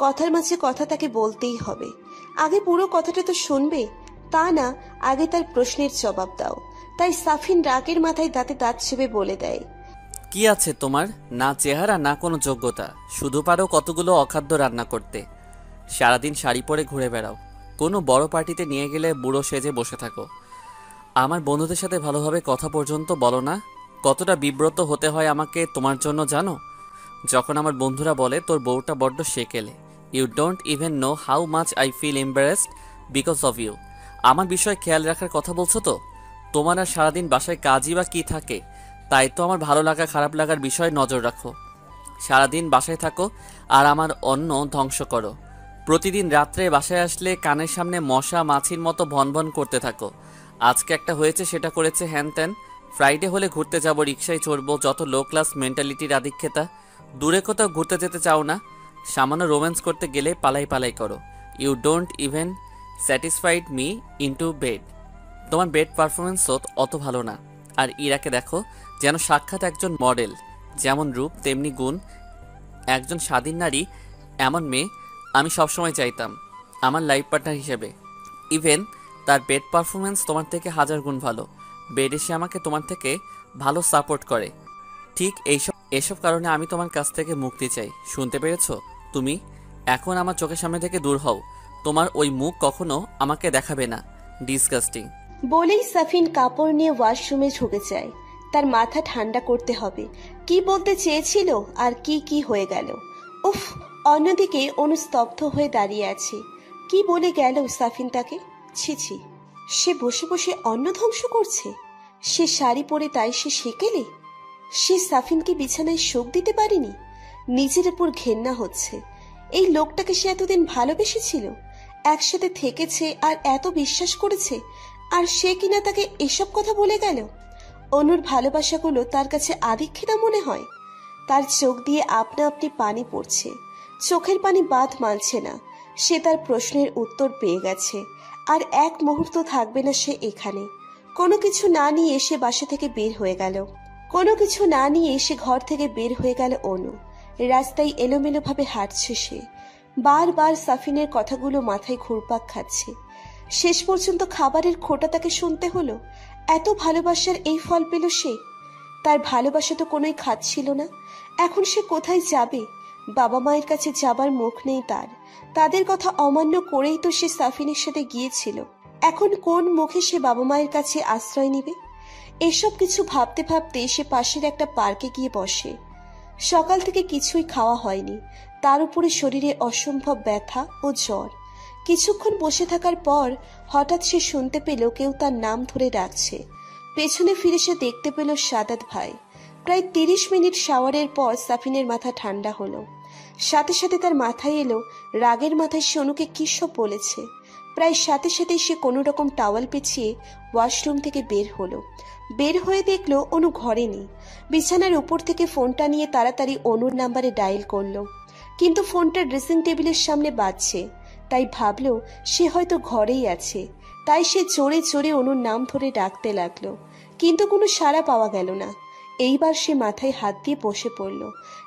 কথার মাঝে কথা তাকে বলতেই হবে। আগে পুরো কথাটা তো শুনবে, তা না আগে তার প্রশ্নের জবাব দাও। তাই সাফিন রাগের মাথায় দাঁতে দাঁত চেপে বলে দেয়, কি আছে তোমার? না চেহারা, না কোনো যোগ্যতা, শুধু পারো কতগুলো অখাদ্য রান্না করতে। সারাদিন শাড়ি পরে ঘুরে বেড়াও, কোনো বড় পার্টিতে নিয়ে গেলে বুড়ো সেজে বসে থাকো। আমার বন্ধুদের সাথে ভালোভাবে কথা পর্যন্ত বলো না। কতটা বিব্রত হতে হয় আমাকে তোমার জন্য জানো? যখন আমার বন্ধুরা বলে তোর বউটা বড্ড সেকেলে। You don't even know how much I feel embarrassed because of you. আমার বিষয়ে খেয়াল রাখার কথা বলছো তো? তোমার আর সারাদিন বাসায় কাজই বা কী থাকে? তাই তো আমার ভালো লাগা খারাপ লাগার বিষয়ে নজর রাখো। সারাদিন বাসায় থাকো আর আমার অন্ন ধ্বংস করো। প্রতিদিন রাত্রে বাসায় আসলে কানের সামনে মশা মাছির মতো ভনভন করতে থাকো। আজকে একটা হয়েছে, সেটা করেছে, হ্যান ত্যান। ফ্রাইডে হলে ঘুরতে যাব, রিক্সায় চড়বো, যত লো ক্লাস মেন্টালিটির আধিক্যতা। দূরে কোথাও ঘুরতে যেতে চাও না, সামান্য রোম্যান্স করতে গেলে পালাই পালাই করো। You don't even satisfied me into bed. তোমার বেড পারফরমেন্সও অত ভালো না। আর ইরাকে দেখো, যেন সাক্ষাৎ একজন মডেল। যেমন রূপ তেমনি গুণ, একজন স্বাধীন নারী। এমন মেয়ে আমি সবসময় চাইতাম আমার লাইফ পার্টনার হিসেবে। ইভেন তার বেড পারফরমেন্স তোমার থেকে 1000 গুণ ভালো। বেড এসে আমাকে তোমার থেকে ভালো সাপোর্ট করে। ঠিক এইসব কারণে আমি তোমার কাছ থেকে মুক্তি চাই। শুনতে পেরেছো? তুমি এখন আমার চোখের সামনে থেকে দূর হও। তোমার ওই মুখ কখনো আমাকে দেখাবে না। ডিসগাস্টিং। বলেই সাফিন কাপড় নিয়ে ওয়াশরুমে ঢুকে যায়। তার মাথা ঠান্ডা করতে হবে। কি বলতে চেয়েছিল আর কি হয়ে গেল। উফ! অন্যদিকে অনু স্তব্ধ হয়ে দাঁড়িয়ে আছে। কি বলে গেল সাফিন তাকে? ছি! সে বসে বসে অন্ন ধ্বংস করছে। সে শাড়ি পরে তাই সে সেকেলে। সে সাফিনকে বিছানায় শোক দিতে পারেনি। নিজের উপর ঘেন্না হচ্ছে। এই লোকটাকে সে এতদিন ভালোবেসেছিল, একসাথে থেকেছে আর এত বিশ্বাস করেছে, আর সে কিনা তাকে এসব কথা বলে গেল। অনুর ভালোবাসাগুলো তার কাছে আদিক্ষেতা মনে হয়। তার চোখ দিয়ে আপনা আপনি পানি পড়ছে। চোখের পানি বাঁধ মানছে না। সে তার প্রশ্নের উত্তর পেয়ে গেছে, আর এক মুহূর্ত থাকবে না সে এখানে। কোনো কিছু না নিয়ে সে বাসা থেকে বের হয়ে গেল। অনু। রাস্তায় এলোমেলোভাবে হাঁটছে সে। বারবার সাফিনের কথাগুলো মাথায় ঘুরপাক খাচ্ছে। শেষ পর্যন্ত খাবারের খোঁটা তাকে শুনতে হলো। এত ভালোবাসার এই ফল পেল সে। তার ভালোবাসা তো কোনোই খাচ্ছিল না। এখন সে কোথায় যাবে? বাবা মায়ের কাছে যাবার মুখ নেই তার। তাদের কথা অমান্য করেই তো সে সাফিনের সাথে গিয়েছিল। এখন কোন মুখে সে বাবা মায়ের কাছে আশ্রয় নেবে? এসব কিছু ভাবতে ভাবতে সে পাশের একটা পার্কে গিয়ে বসে। সকাল থেকে কিছুই খাওয়া হয়নি। তার উপরে শরীরে অসম্ভব ব্যথা ও জ্বর। কিছুক্ষণ বসে থাকার পর হঠাৎ সে শুনতে পেল কেউ তার নাম ধরে ডাকছে। পেছনে ফিরে সে দেখতে পেল সাদাত ভাই। প্রায় 30 মিনিট শাওয়ারের পর সাফিনের মাথা ঠান্ডা হলো। সাথে সাথে তার মাথায় এলো রাগের মাথায় সে অনুকে কি সব বলেছে। প্রায় সাথে সাথেই সে কোনো রকম টাওয়াল পেঁচিয়ে ওয়াশরুম থেকে বের হলো। বের হয়ে দেখলো অনু ঘরে নেই। বিছানার উপর থেকে ফোনটা নিয়ে তাড়াতাড়ি অনুর নাম্বারে ডায়াল করলো, কিন্তু ফোনটা ড্রেসিং টেবিলের সামনে বাজছে। তাই ভাবলো সে হয়তো ঘরেই আছে। তাই সে জোরে জোরে অনুর নাম ধরে ডাকতে লাগলো, কিন্তু কোনো সাড়া পাওয়া গেল না। এইবার সে মাথায় হাত দিয়ে বসে পড়ল।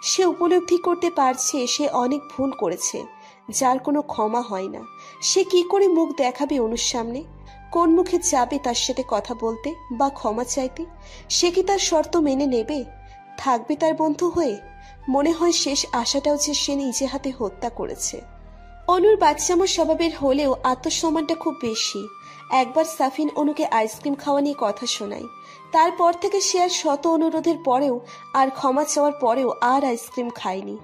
সে উপলব্ধি করতে পারছে সে অনেক ভুল করেছে, যার কোনো ক্ষমা হয় না। সে কি করে মুখ দেখাবে অনুর সামনে? কোন মুখে যাবে তার সাথে কথা বলতে বা ক্ষমা চাইতে? সে কি তার শর্ত মেনে নেবে? থাকবে তার বন্ধু হয়ে? মনে হয় শেষ আশাটাও যে সে নিজে হাতে হত্যা করেছে। অনুর বাচ্চামো স্বভাবের হলেও আত্মসম্মানটা খুব বেশি। একবার সাফিন অনুকে আইসক্রিম খাওয়া নিয়ে কথা শোনায়। তারপর থেকে সে আর শত অনুরোধের পরেও আর ক্ষমা চাওয়ার পরেও আর আইসক্রিম খায়নি,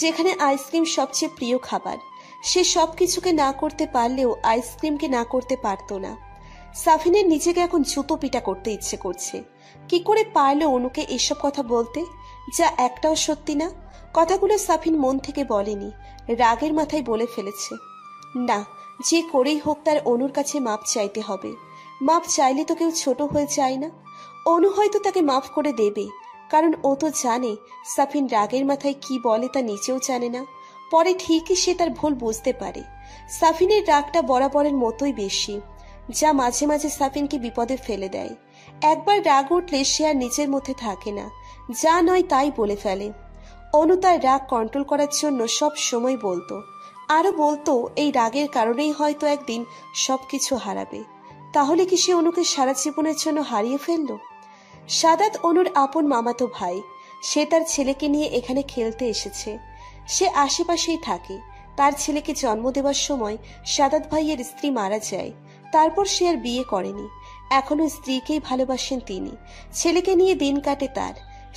যেখানে আইসক্রিম সবচেয়ে প্রিয় খাবার। সে সবকিছুকে না করতে পারলেও আইসক্রিমকে না করতে পারতো না। সাফিনের নিজেকে এখন জুতো পিটা করতে ইচ্ছে করছে। কি করে পারলো অনুকে এসব কথা বলতে, যা একটাও সত্যি না? কথাগুলো সাফিন মন থেকে বলেনি, রাগের মাথায় বলে ফেলেছে। না, যে করেই হোক তার অনুর কাছে মাপ চাইতে হবে। মাপ চাইলে তো কেউ ছোট হয়ে যায় না। অনু হয়তো তাকে মাফ করে দেবে, কারণ ও তো জানে সাফিন রাগের মাথায় কি বলে তা নিজেও জানে না। পরে ঠিকই সে তার ভুল বুঝতে পারে। সাফিনের রাগটা বরাবরের মতোই বেশি, যা মাঝে মাঝে সাফিনকে বিপদে ফেলে দেয়। একবার রাগ উঠলে সে আর নিজের মধ্যে থাকে না, যা নয় তাই বলে ফেলে। অনু তার রাগ কন্ট্রোল করার জন্য সব সময় বলতো, আরো বলতো এই রাগের কারণেই হয়তো একদিন সবকিছু হারাবে। তাহলে কি সে অনুকে সারা জীবনের জন্য হারিয়ে ফেললো? সাদাত অনুর আপন মামাতো ভাই। সে তার ছেলেকে নিয়ে এখানে খেলতে এসেছে। সে আশেপাশেই থাকে। তার ছেলেকে জন্ম দেওয়ার সময় সাদাত ভাইয়ের স্ত্রী মারা যায়। তারপর সে আর বিয়ে করেনি। এখনো স্ত্রীকেই ভালোবাসেন তিনি। ছেলেকে নিয়ে দিন কাটে তার।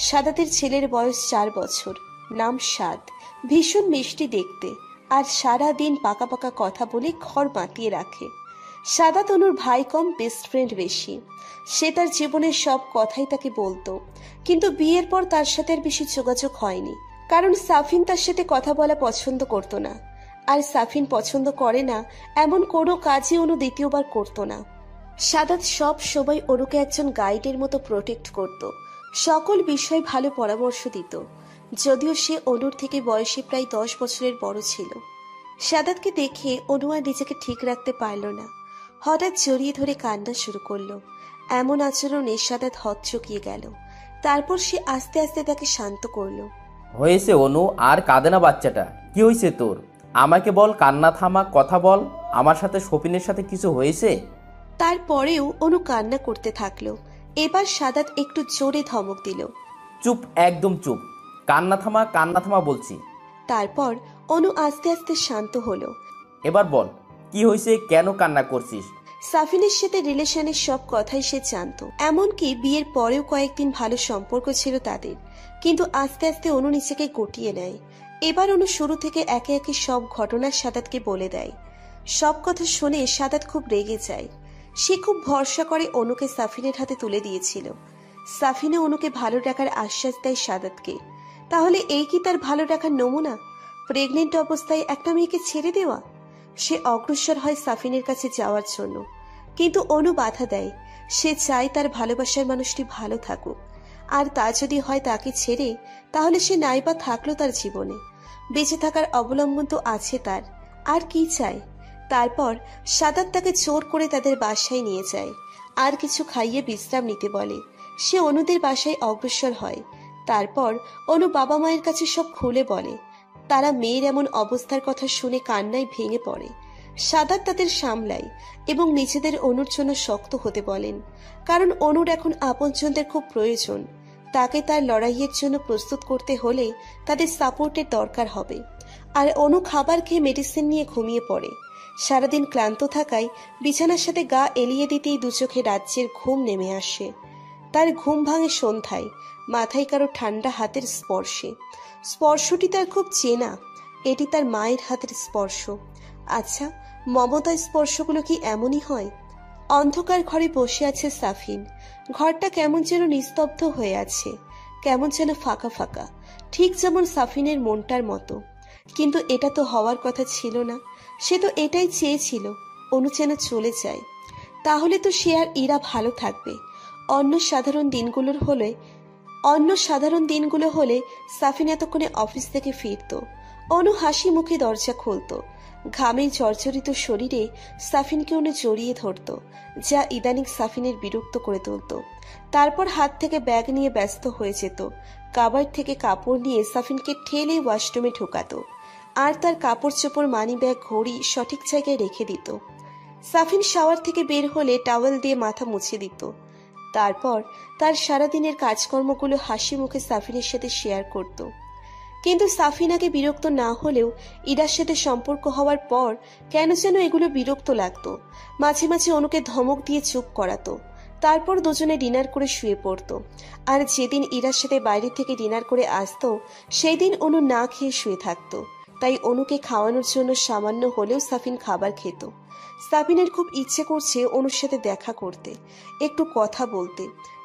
সাদাতের ছেলের বয়স 4 বছর, নাম সাদ। ভীষণ মিষ্টি দেখতে, আর সারা দিন পাকা পাকা কথা বলে ঘর মাতিয়ে রাখে। সাদাত অনুর ভাই কম, বেস্ট ফ্রেন্ড বেশি। সে তার জীবনের সব কথাই তাকে বলতো, কিন্তু বিয়ের পর তার সাথে আর বেশি যোগাযোগ হয়নি, কারণ সাফিন তার সাথে কথা বলা পছন্দ করতো না। আর সাফিন পছন্দ করে না এমন কোনো কাজই অনু দ্বিতীয়বার করতো না। সাদাত সব সময় অনুকে একজন গাইডের মতো প্রোটেক্ট করত, সকল বিষয় ভালো পরামর্শ দিত, যদিও সে অনুর থেকে বয়সে প্রায় 10 বছরের বড় ছিল। সাদাতকে দেখে অনু আর নিজেকে ঠিক রাখতে পারল না। হঠাৎ জড়িয়ে ধরে কান্না শুরু করলো। এমন আচরণে সাদাত হকচকিয়ে গেল। তারপর সে আস্তে আস্তে তাকে শান্ত করলো। হয়েছে অনু, আর কাঁদে না বাচ্চাটা। কি হয়েছে তোর? আমাকে বল, কান্না থামা, কথা বল। আমার সাথে শপিনের সাথে কিছু হয়েছে? তারপরেও অনু কান্না করতে থাকলো। এবার সাদাত একটু জোরে ধমক দিল। চুপ, একদম চুপ। কান্না থামা, কান্না থামা বলছি। তারপর অনু আস্তে আস্তে শান্ত হলো। এবার বল, কি হয়েছে, কেন কান্না করছিস? সাফিনের সাথে রিলেশনের সব কথাই সে জানতো, এমনকি বিয়ের পরেও কয়েকদিন ভালো সম্পর্ক ছিল তাদের। কিন্তু আস্তে আস্তে অনু নিজেকে গুটিয়ে নেয়। এবার অনু শুরু থেকে একে একে সব ঘটনা সাদাতকে বলে দেয়। সব কথা শুনে সাদাত খুব রেগে যায়। সে খুব ভরসা করে অনুকে সাফিনের হাতে তুলে দিয়েছিল। সাফিনে অনুকে ভালো রাখার আশ্বাস দেয় সাদাতকে। তাহলে এই কি তার ভালো রাখার নমুনা? প্রেগনেন্ট অবস্থায় একটা মেয়েকে ছেড়ে দেওয়া? সে অগ্রসর হয় সাফিনের কাছে যাওয়ার জন্য, কিন্তু অনু বাধা দেয়। সে চায় তার ভালোবাসার মানুষটি ভালো থাকুক, আর তা যদি হয় তাকে ছেড়ে, তাহলে সে নাইবা থাকলো তার জীবনে। বেঁচে থাকার অবলম্বন তো আছে তার, আর কি চায়? তারপর সাদাত তাকে জোর করে তাদের বাসায় নিয়ে যায়, আর কিছু খাইয়ে বিশ্রাম নিতে বলে। সে অনুদের বাসায় অগ্রসর হয়। তারপর অনু বাবা মায়ের কাছে সব খুলে বলে। তারা মেয়ের এমন অবস্থার কথা শুনে কান্নায় ভেঙে পড়ে। সাদাত তাদের সামলায় এবং নিজেদের অনুর জন্য শক্ত হতে বলেন, কারণ অনুর এখন আপনজনদের খুব প্রয়োজন। তাকে তার লড়াইয়ের জন্য প্রস্তুত করতে হলে তাদের সাপোর্টের দরকার হবে। আর অনু খাবার খেয়ে মেডিসিন নিয়ে ঘুমিয়ে পড়ে। সারাদিন ক্লান্ত থাকায় বিছানার সাথে গা এলিয়ে দিতেই দু চোখে রাজ্যের ঘুম নেমে আসে। তার ঘুম ভাঙে সন্ধ্যায়, মাথায় কারো ঠান্ডা হাতের স্পর্শে। স্পর্শটি তার খুব চেনা, এটি তার মায়ের হাতের স্পর্শ। আচ্ছা, মমতার স্পর্শগুলো কি এমনই হয়? অন্ধকার ঘরে বসে আছে সাফিন। ঘরটা কেমন যেন নিস্তব্ধ হয়ে আছে, কেমন যেন ফাঁকা ফাঁকা, ঠিক যেমন সাফিনের মনটার মতো। কিন্তু এটা তো হওয়ার কথা ছিল না। সে তো এটাই চেয়েছিল, অনু যেন চলে যায়। তাহলে তো সে আর ইরা ভালো থাকবে। অন্য সাধারণ দিনগুলো হলে সাফিন এতক্ষণে অফিস থেকে ফিরত। অনু হাসি মুখে দরজা খুলত। ঘামে জর্জরিত শরীরে সাফিনকে অনু জড়িয়ে ধরত, যা ইদানিং সাফিনের বিরক্ত করে তুলত। তারপর হাত থেকে ব্যাগ নিয়ে ব্যস্ত হয়ে যেত। কাবার্ড থেকে কাপড় নিয়ে সাফিনকে ঠেলে ওয়াশরুমে ঢোকাতো, আর তার কাপড় চোপড়, মানি ব্যাগ, ঘড়ি সঠিক জায়গায় রেখে দিত। সাফিন শাওয়ার থেকে বের হলে টাওয়েল দিয়ে মাথা মুছে দিত। তারপর তার সারাদিনের কাজকর্মগুলো হাসি মুখে সাফিনের সাথে শেয়ার করত। কিন্তু সাফিন আগে বিরক্ত না হলেও ইরার সাথে সম্পর্ক হওয়ার পর কেন যেন এগুলো বিরক্ত লাগতো। মাঝে মাঝে অনুকে ধমক দিয়ে চুপ করাতো। তারপর দুজনে ডিনার করে শুয়ে পড়তো। আর যেদিন ইরার সাথে বাইরে থেকে ডিনার করে আসতো, সেই দিন অনু না খেয়ে শুয়ে থাকতো। তাই অনুকে খাওয়ানোর জন্য সামান্য হলেও সাফিন খাবার খেত। সাফিনের খুব ইচ্ছে করছে অনুর সাথে দেখা করতে, একটু কথা বলতে,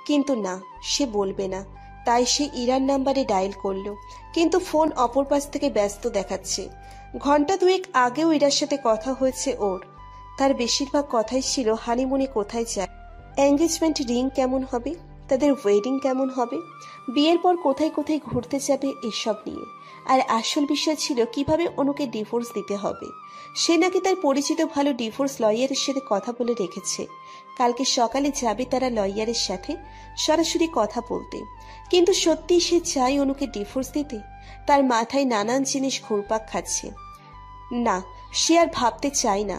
কিন্তু না, সে বলবে না। তাই সে ইরার নাম্বারে ডায়াল করলো, কিন্তু ফোন অপর পাশ থেকে ব্যস্ত দেখাচ্ছে। ঘন্টা দুয়েক আগেও ইরার সাথে কথা হয়েছে ওর। তার বেশিরভাগ কথাই ছিল হানিমুনে কোথায় যায়, এঙ্গেজমেন্ট রিং কেমন হবে, তাদের ওয়েডিং কেমন হবে, বিয়ের পর কোথায় কোথায় ঘুরতে যাবে, এসব নিয়ে। আর আসল বিষয় ছিল কিভাবে অনুকে ডিভোর্স দিতে হবে। সে নাকি তার পরিচিত ভালো ডিভোর্স লয়ারের সাথে কথা বলে রেখেছে। কালকে সকালে যাবে তারা লয়ারের সাথে সরাসরি কথা বলতে। কিন্তু সত্যি সে চায় অনুকে ডিভোর্স দিতে? তার মাথায় নানান জিনিস ঘুরপাক খাচ্ছে। না, সে আর ভাবতে চায় না।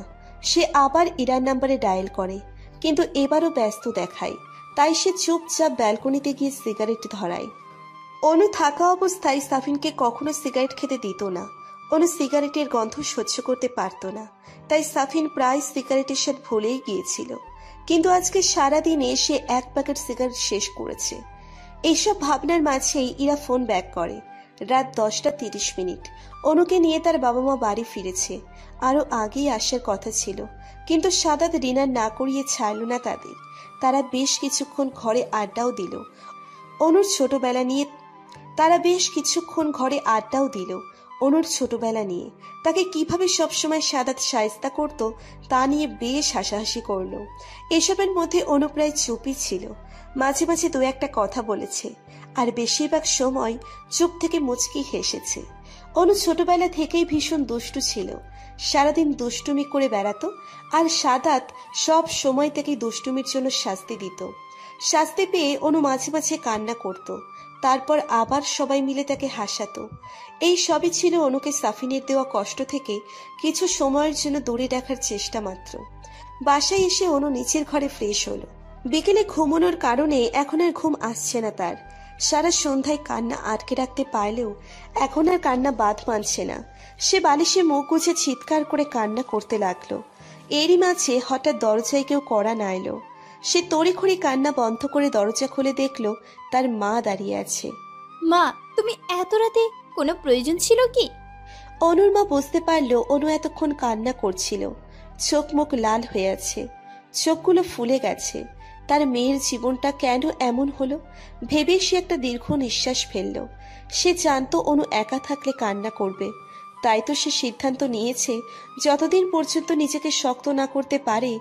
সে আবার ইরার নাম্বারে ডায়াল করে, কিন্তু এবারও ব্যস্ত দেখায়। তাই সে চুপচাপ ব্যালকনিতে গিয়ে সিগারেট ধরায়। অনু থাকা অবস্থায় সাফিনকে কখনো সিগারেট খেতে দিত না। অনু সিগারেটের গন্ধ সহ্য করতে পারত না, তাই সাফিন প্রায় সিগারেটের স্বাদ ভুলেই গিয়েছিল। কিন্তু আজকে সারাদিনে সে এক প্যাকেট সিগারেট শেষ করেছে। এইসব ভাবনার মাঝেই ইরা ফোন ব্যাক করে। রাত 10:30। অনুকে নিয়ে তার বাবা মা বাড়ি ফিরেছে। আরো আগেই আসার কথা ছিল, কিন্তু সাদাত ডিনার না করিয়ে ছাড়ল না তাদের। তারা বেশ কিছুক্ষণ ঘরে আড্ডাও দিল। অনুর ছোটবেলা নিয়ে অনুর ছোটবেলা নিয়ে তাকে কিভাবে সবসময় সাদাত শায়েস্তা করত তা নিয়ে বেশ হাসাহাসি করলো। এসবের মধ্যে অনু প্রায় চুপই ছিল। মাঝে মাঝে দু একটা কথা বলেছে, আর বেশিরভাগ সময় চুপ থেকে মুচকি হেসেছে। অনু ছোটবেলা থেকেই ভীষণ দুষ্টু ছিল। সারাদিন দুষ্টুমি করে বেড়াতো, আর সাদাত সব সময় থেকে দুষ্টুমির জন্য শাস্তি দিত। শাস্তি পেয়ে অনু মাঝে মাঝে কান্না করত, তারপর আবার সবাই মিলে তাকে হাসাতো। এই সবই ছিল অনুকে সাফিনের দেওয়া কষ্ট থেকে কিছু সময়ের জন্য দূরে রাখার চেষ্টা মাত্র। বাসায় এসে অনু নিচের ঘরে ফ্রেশ হলো। বিকেলে ঘুমানোর কারণে এখন আর ঘুম আসছে না তার। সারা সন্ধ্যায় কান্না আটকে রাখতে পারলেও এখন আর কান্না বাদ মানছে না। সে বালিশে মুখ গুজে চিৎকার করে কান্না করতে লাগলো। এরই মাঝে হঠাৎ দরজায় কেউ কড়া নাড়ল। সে তড়িঘড়ি কান্না বন্ধ করে দরজা খুলে দেখলো তার মা দাঁড়িয়ে আছে। মা, তুমি এত রাতে কোনো প্রয়োজন ছিল কি? অনুর মা বুঝতে পারলো অনু এতক্ষণ কান্না করছিল। চোখ মুখ লাল হয়ে আছে, চোখগুলো ফুলে গেছে। তার মেয়ের জীবনটা কেন এমন হলো ভেবে সে একটা দীর্ঘ নিঃশ্বাস ফেলল। সে জানতো অনু একা থাকলে কান্না করবে, তাই তো সে সিদ্ধান্ত নিয়েছে যতদিন পর্যন্ত নিজেকে শক্ত না করতে পারে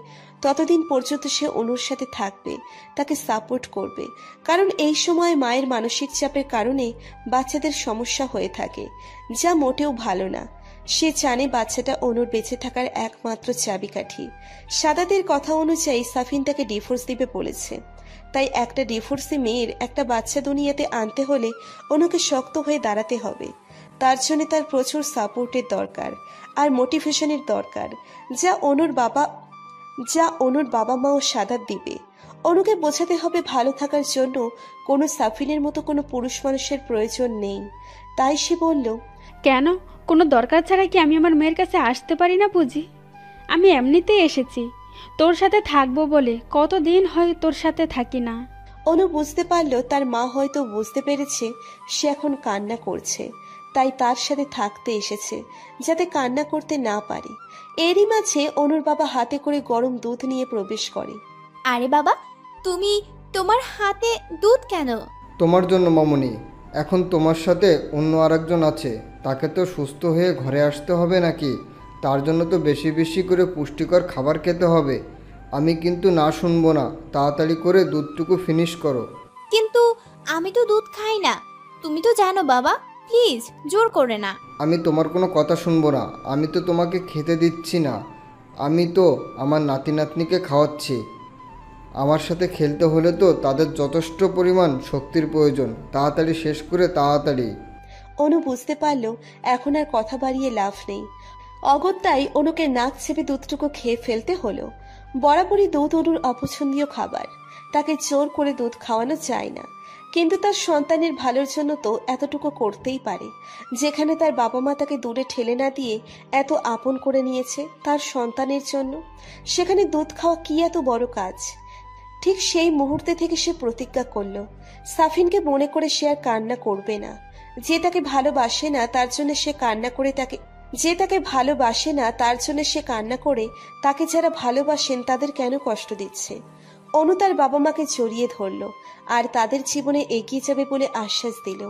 ততদিন পর্যন্ত সে অনুর সাথে থাকবে, তাকে সাপোর্ট করবে। কারণ এই সময় মায়ের মানসিক চাপের কারণে বাচ্চাদের সমস্যা হয়ে থাকে, যা মোটেও ভালো না। সে জানে বাচ্চাটা অনুর বেঁচে থাকার একমাত্র চাবিকাঠি। সাদাতের কথা অনুযায়ী সাফিন তাকে ডিভোর্স দিবে বলেছে, তাই একটা ডিভোর্সি মেয়ের একটা বাচ্চা দুনিয়াতে আনতে হলে অনুকে শক্ত হয়ে দাঁড়াতে হবে। তার জন্য তার প্রচুর সাপোর্টের দরকার আর মোটিভেশনের দরকার, যা অনুর বাবা মাও সাদাত দিবে। অনুকে বোঝাতে হবে ভালো থাকার জন্য কোনো সাফিনের মতো কোনো পুরুষ মানুষের প্রয়োজন নেই। তাই সে বলল, কেন? কোনো দরকার ছাড়া কি আমি আমার মেয়ের কাছে আসতে পারি না বুঝি? আমি এমনিতেই এসেছি তোর সাথে থাকবো বলে। কতদিন হয় তোর সাথে থাকি না। অনু বুঝতে পারল তার মা হয়তো বুঝতে পেরেছে সে এখন কান্না করছে, তাই তার সাথে থাকতে এসেছে যাতে কান্না করতে না পারে। এরই মাঝে অনুর বাবা হাতে করে গরম দুধ নিয়ে প্রবেশ করে। আরে বাবা, তুমি তোমার হাতে দুধ কেন? তোমার জন্য মামুনি। এখন তোমার সাথে অন্য আরেকজন আছে, তাকে তো সুস্থ হয়ে ঘরে আসতে হবে নাকি? তার জন্য তো বেশি বেশি করে পুষ্টিকর খাবার খেতে হবে। আমি কিন্তু না শুনবো না, তাড়াতাড়ি করে দুধটুকু ফিনিশ করো। কিন্তু আমি তো দুধ খাই না, তুমি তো জানো বাবা, প্লিজ জোর করে না। আমি তোমার কোনো কথা শুনবো না। আমি তো তোমাকে খেতে দিচ্ছি না, আমি তো আমার নাতি নাতনিকে খাওয়াচ্ছি। আমার সাথে খেলতে হলে তো তাদের যথেষ্ট পরিমাণ শক্তির প্রয়োজন। তাড়াতাড়ি শেষ করে তাড়াতাড়ি। অনু বুঝতে পারল এখন আর কথা বাড়িয়ে লাভ নেই। অগত্যাই অনুকে নাক চেপে দুধটুকু খেয়ে ফেলতে হলো। বরাবরই দুধ অনুর অপছন্দীয় খাবার, তাকে জোর করে দুধ খাওয়ানো যায় না। কিন্তু তার সন্তানের ভালোর জন্য তো এতটুকু করতেই পারে। যেখানে তার বাবা মা তাকে দূরে ঠেলে না দিয়ে এত আপন করে নিয়েছে তার সন্তানের জন্য, সেখানে দুধ খাওয়া কি এত বড় কাজ? ঠিক সেই মুহূর্তে থেকে সে প্রতিজ্ঞা করলো সাফিনকে মনে করে সে আর কান্না করবে না। যে তাকে ভালোবাসে না তার জন্য সে কান্না করে তাকে যারা ভালোবাসেন তাদের কেন কষ্ট দিচ্ছে। অনু তার বাবা মাকে জড়িয়ে ধরল আর তাদের জীবনে এগিয়ে যাবে বলে আশ্বাস দিল,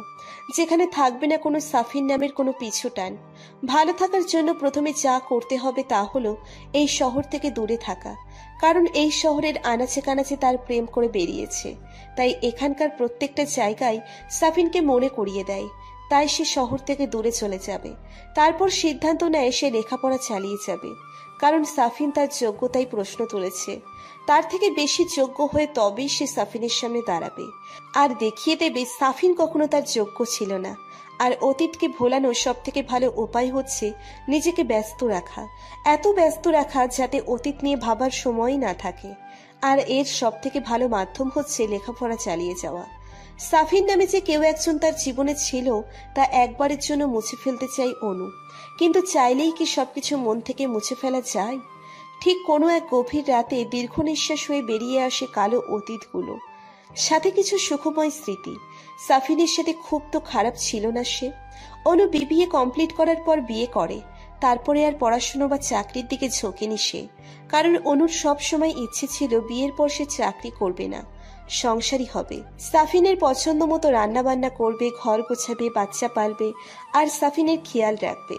যেখানে থাকবে না কোনো সাফিন নামের কোনো পিছু টান। ভালো থাকার জন্য প্রথমে যা করতে হবে তা হলো এই শহর থেকে দূরে থাকা। কারণ এই শহরের আনাচে কানাচে তার প্রেম করে বেরিয়েছে, তাই এখানকার প্রত্যেকটা জায়গায় সাফিনকে মনে করিয়ে দেয়। তাই সে শহর থেকে দূরে চলে যাবে। তারপর সিদ্ধান্ত নেয় সে লেখাপড়া চালিয়ে যাবে, কারণ সাফিন তার যোগ্যতায় প্রশ্ন তুলেছে। তার থেকে বেশি যোগ্য হয়ে তবেই সে সাফিনের সামনে দাঁড়াবে আর দেখিয়ে দেবে সাফিন কখনো তার যোগ্য ছিল না। আর অতীতকে ভোলানোর সব থেকে ভালো উপায় হচ্ছে নিজেকে ব্যস্ত রাখা, এত ব্যস্ত রাখা যাতে অতীত নিয়ে ভাবার সময়ই না থাকে। আর এর সব থেকে ভালো মাধ্যম হচ্ছে লেখাপড়া চালিয়ে যাওয়া। সাফিন নামে যে কেউ একজন তার জীবনে ছিল তা একবারের জন্য মুছে ফেলতে চাই অনু, কিন্তু চাইলেই কি সবকিছু মন থেকে মুছে ফেলা যায়? ঠিক কোনো এক গভীর রাতে দীর্ঘ নিঃশ্বাস হয়ে বেরিয়ে আসে কালো অতীতগুলো, সাথে কিছু সুখময় স্মৃতি। সাফিনের সাথে খুব তো খারাপ ছিল না সে। অনু বিবিএ কমপ্লিট করার পর বিয়ে করে, তারপরে আর পড়াশুনো বা চাকরির দিকে ঝোঁকেনি সে, কারণ অনুর সব সময় ইচ্ছে ছিল বিয়ের পর সে চাকরি করবে না, সংসারী হবে। সাফিনের পছন্দ মতো রান্না বান্না করবে, ঘর গোছাবে, বাচ্চা পালবে আর সাফিনের খেয়াল রাখবে।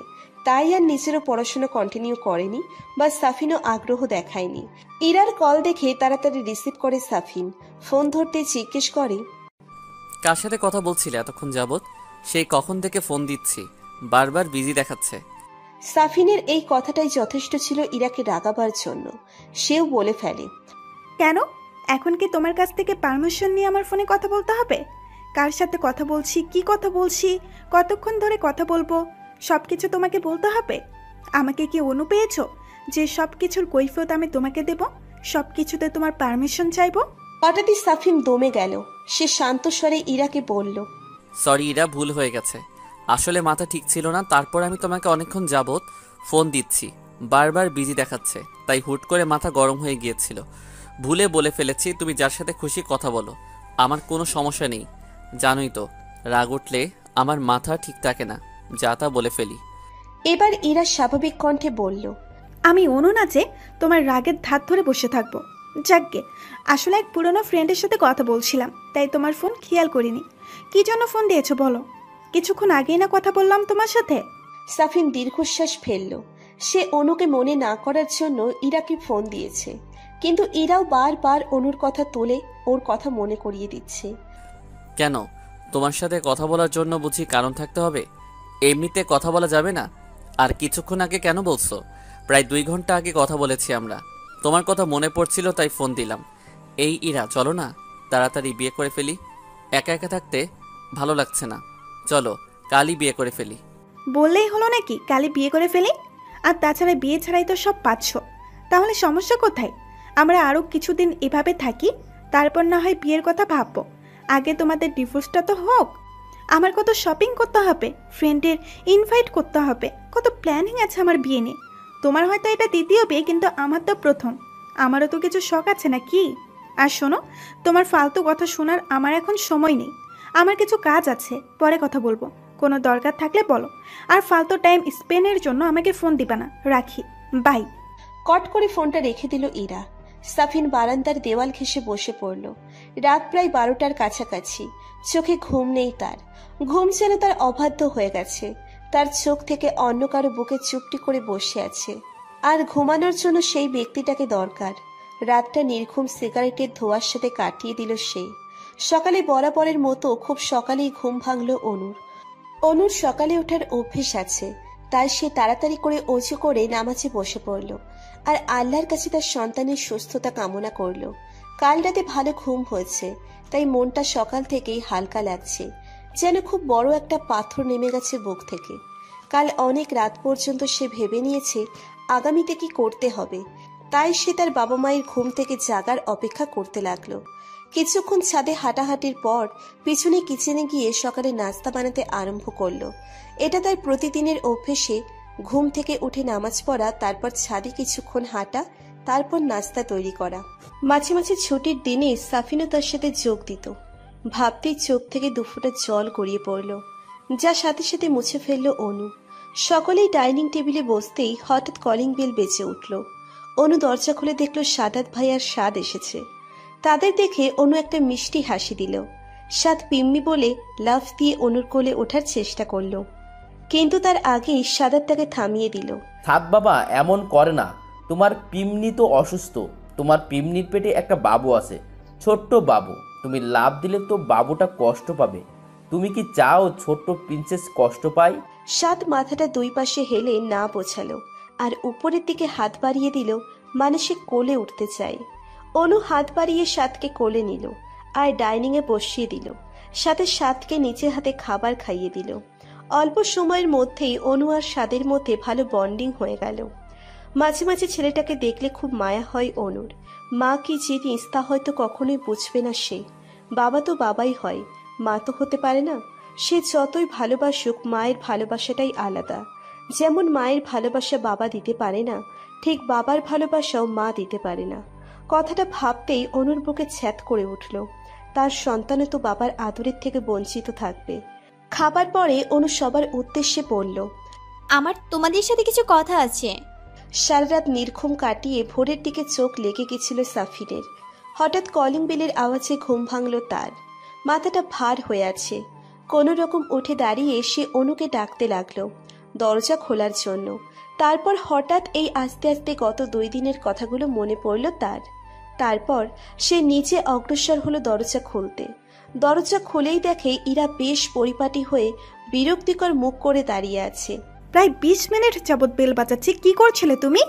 তাই আর নিজেরও পড়াশোনা কন্টিনিউ করেনি বা সাফিনও আগ্রহ দেখায়নি। ইরার কল দেখে তাড়াতাড়ি রিসিভ করে সাফিন। ফোন ধরতে জিজ্ঞেস করে, কার সাথে কথা বলছিলে এতক্ষণ যাবৎ? সেই কখন থেকে ফোন দিচ্ছি, বারবার বিজি দেখাচ্ছে। সাফিনের এই কথাটাই যথেষ্ট ছিল ইরাকে রাগাবার জন্য। সেও বলে ফেলে, কেন? এখন কি তোমার কাছ থেকে পারমিশন নিয়ে আমার ফোনে কথা বলতে হবে? কার সাথে কথা বলছি, কি কথা বলছি, কতক্ষণ ধরে কথা বলবো, সব কিছু তোমাকে বলতে হবে? আমাকে কি অনু পেয়েছো যে সব কিছুর কৈফিয়ত আমি তোমাকে দেব, সব কিছুতে তোমার পারমিশন চাইবো? হঠাৎই সাফিন দমে গেল। সে শান্ত স্বরে ইরাকে বলল, সরি ইরা, ভুল হয়ে গেছে। আসলে মাথা ঠিক ছিল না, তারপর আমি তোমাকে অনেকক্ষণ যাবৎ ফোন দিচ্ছি, বারবার বিজি দেখাচ্ছে, তাই হুট করে মাথা গরম হয়ে গিয়েছিল। ভুলে বলে ফেলেছি। তুমি যার সাথে খুশি কথা বলো, আমার কোনো সমস্যা নেই। জানোই তো রাগ উঠলে আমার মাথা ঠিক থাকে না, যা তা বলে ফেলি। এবার ইরা স্বাভাবিক কণ্ঠে বলল, আমি অনু না যে তোমার রাগের ধার ধরে বসে থাকবো। যাকগে, আসলে এক পুরনো ফ্রেন্ডের সাথে কথা বলছিলাম, তাই তোমার ফোন খেয়াল করিনি। কি জন্য ফোন দিয়েছো বলো? কিছুক্ষণ আগেই না কথা বললাম তোমার সাথে। সাফিন দীর্ঘশ্বাস ফেলল। সে অনুকে মনে না করার জন্য ইরাকে ফোন দিয়েছে, কিন্তু ইরাও বারবার অনুর কথা তোলে ওর কথা মনে করিয়ে দিচ্ছে। কেন? তোমার সাথে কথা বলার জন্য বুঝি কারণ থাকতে হবে? এমনিতে কথা বলা যাবে না? আর কিছুক্ষণ আগে কেন বলছো? প্রায় 2 ঘন্টা আগে কথা বলেছি আমরা। তোমার কথা মনে পড়ছিল তাই ফোন দিলাম। এই ইরা, চলো না তাড়াতাড়ি বিয়ে করে ফেলি। একা একা থাকতে ভালো লাগছে না, চলো কালই বিয়ে করে ফেলি। বললেই হলো নাকি কালই বিয়ে করে ফেলি? আর তাছাড়া বিয়ে ছাড়াই তো সব পাচ্ছ, তাহলে সমস্যা কোথায়? আমরা আরও কিছুদিন এভাবে থাকি, তারপর না হয় বিয়ের কথা ভাববো। আগে তোমাদের ডিভোর্সটা তো হোক। আমার কত শপিং করতে হবে, ফ্রেন্ডের ইনভাইট করতে হবে, কত প্ল্যানিং আছে আমার বিয়ে নিয়ে। তোমার হয়তো এটা দ্বিতীয় বিয়ে, কিন্তু আমার তো প্রথম। আমারও তো কিছু শখ আছে না কি? আর শোনো, তোমার ফালতু কথা শোনার আমার এখন সময় নেই। আমার কিছু কাজ আছে, পরে কথা বলবো। কোনো দরকার থাকলে বলো, আর ফালতু টাইম স্পেনের জন্য আমাকে ফোন দিবা না। রাখি, বাই। কট করে ফোনটা রেখে দিল ইরা। সাফিন বারান্দার দেওয়াল ঘেঁষে বসে পড়ল। রাত প্রায় 12টার কাছাকাছি। চোখে ঘুম নেই তার। ঘুম যেন তার অবাধ্য হয়ে গেছে। তার চোখ থেকে অন্য কারো বুকে চুপটি করে বসে আছে। আর ঘুমানোর জন্য সেই ব্যক্তিটাকে দরকার। রাতটা নির্ঘুম সিগারেটের ধোঁয়ার সাথে কাটিয়ে দিল সে। সকালে বরাবরের মতো খুব সকালেই ঘুম ভাঙল অনুর। অনুর সকালে ওঠার অভ্যেস আছে, তাই সে তাড়াতাড়ি করে অজু করে নামাজে বসে পড়ল আর আল্লাহর কাছে তার সন্তানের সুস্থতা কামনা করল। কাল রাতে ভালো ঘুম হয়েছে, তাই মনটা সকাল থেকেই হালকা লাগছে, যেন খুব বড় একটা পাথর নেমে গেছে বুক থেকে। কাল অনেক রাত পর্যন্ত সে ভেবে নিয়েছে আগামীতে কি করতে হবে, তাই সে তার বাবা মায়ের ঘুম থেকে জাগার অপেক্ষা করতে লাগলো। কিছুক্ষণ ছাদে হাঁটাহাঁটির পর পিছনে কিচেনে গিয়ে সকালে নাস্তা বানাতে আরম্ভ করলো। এটা তার প্রতিদিনের অভ্যেসে। ঘুম থেকে উঠে নামাজ পড়া, তারপর ছাদে কিছুক্ষণ হাঁটা, তারপর নাস্তা তৈরি করা। মাঝে মাঝে ছুটির দিনে সাফিনও তার সাথে যোগ দিত। ভাবতেই চোখ থেকে 2 ফোঁটা জল গড়িয়ে পড়ল, যা সাথে সাথে মুছে ফেলল অনু। সকলেই ডাইনিং টেবিলে বসতেই হঠাৎ কলিং বেল বেজে উঠল। অনু দরজা খুলে দেখল সাদাত ভাই আর সাদ এসেছে। তাদের দেখে অনু একটা মিষ্টি হাসি দিল। সাদ পিম্মি বলে লাফ দিয়ে অনুর কোলে ওঠার চেষ্টা করল, কিন্তু তার আগেই সাদাত তাকে থামিয়ে দিল। থাক বাবা, এমন করে না। তোমার পিমনি তো অসুস্থ, তোমার পিমনির পেটে একটা বাবু আছে, ছোট্ট বাবু। তুমি লাভ দিলে তো বাবুটা কষ্ট পাবে। তুমি কি চাও ছোট্ট প্রিন্সেস কষ্ট পায়? সাদ মাথাটা 2 পাশে হেলে না বোঝালো আর উপরের দিকে হাত বাড়িয়ে দিল, মানে সে কোলে উঠতে চায়। অনু হাত বাড়িয়ে সাদকে কোলে নিল আর ডাইনিংয়ে বসিয়ে দিল, সাথে সাদকে নিচে হাতে খাবার খাইয়ে দিল। অল্প সময়ের মধ্যেই অনু আর সাদের মধ্যে ভালো বন্ডিং হয়ে গেল। মাঝে মাঝে ছেলেটাকে দেখলে খুব মায়া হয় অনুর। মা কি জিনিস তা হয়তো কখনোই বুঝবে না সে। বাবা তো বাবাই হয়, মা তো হতে পারে না। সে যতই ভালোবাসুক, মায়ের ভালোবাসাটাই আলাদা। যেমন মায়ের ভালোবাসা বাবা দিতে পারে না, ঠিক বাবার ভালোবাসাও মা দিতে পারে না। কথাটা ভাবতেই অনুর বুকে ছ্যাদ করে উঠল। তার সন্তানও তো বাবার আদরের থেকে বঞ্চিত থাকবে। খাবার পরে অনু সবার উদ্দেশ্যে বলল, আমার তোমাদের সাথে কিছু কথা আছে। সারা রাত নির্ঘুম কাটিয়ে ভোরের দিকে চোখ লেগে গেছিল সাফিনের। হঠাৎ কলিং বেলের আওয়াজে ঘুম ভাঙল তার। মাথাটা ভার হয়ে আছে। কোনো রকম উঠে দাঁড়িয়ে সে অনুকে ডাকতে লাগলো দরজা খোলার জন্য। তারপর হঠাৎ এই আস্তে আস্তে গত 2 দিনের কথাগুলো মনে পড়ল তার। তারপর সে নিচে অগ্রসর হলো দরজা খুলতে। দরজা খুলেই দেখে ইরা বেশ পরিপাটি হয়ে বিরক্তিকর মুখ করে দাঁড়িয়ে আছে। প্রায় 20 মিনিট যাবৎ বেল বাজাচ্ছি, কি করছিলে তুমি?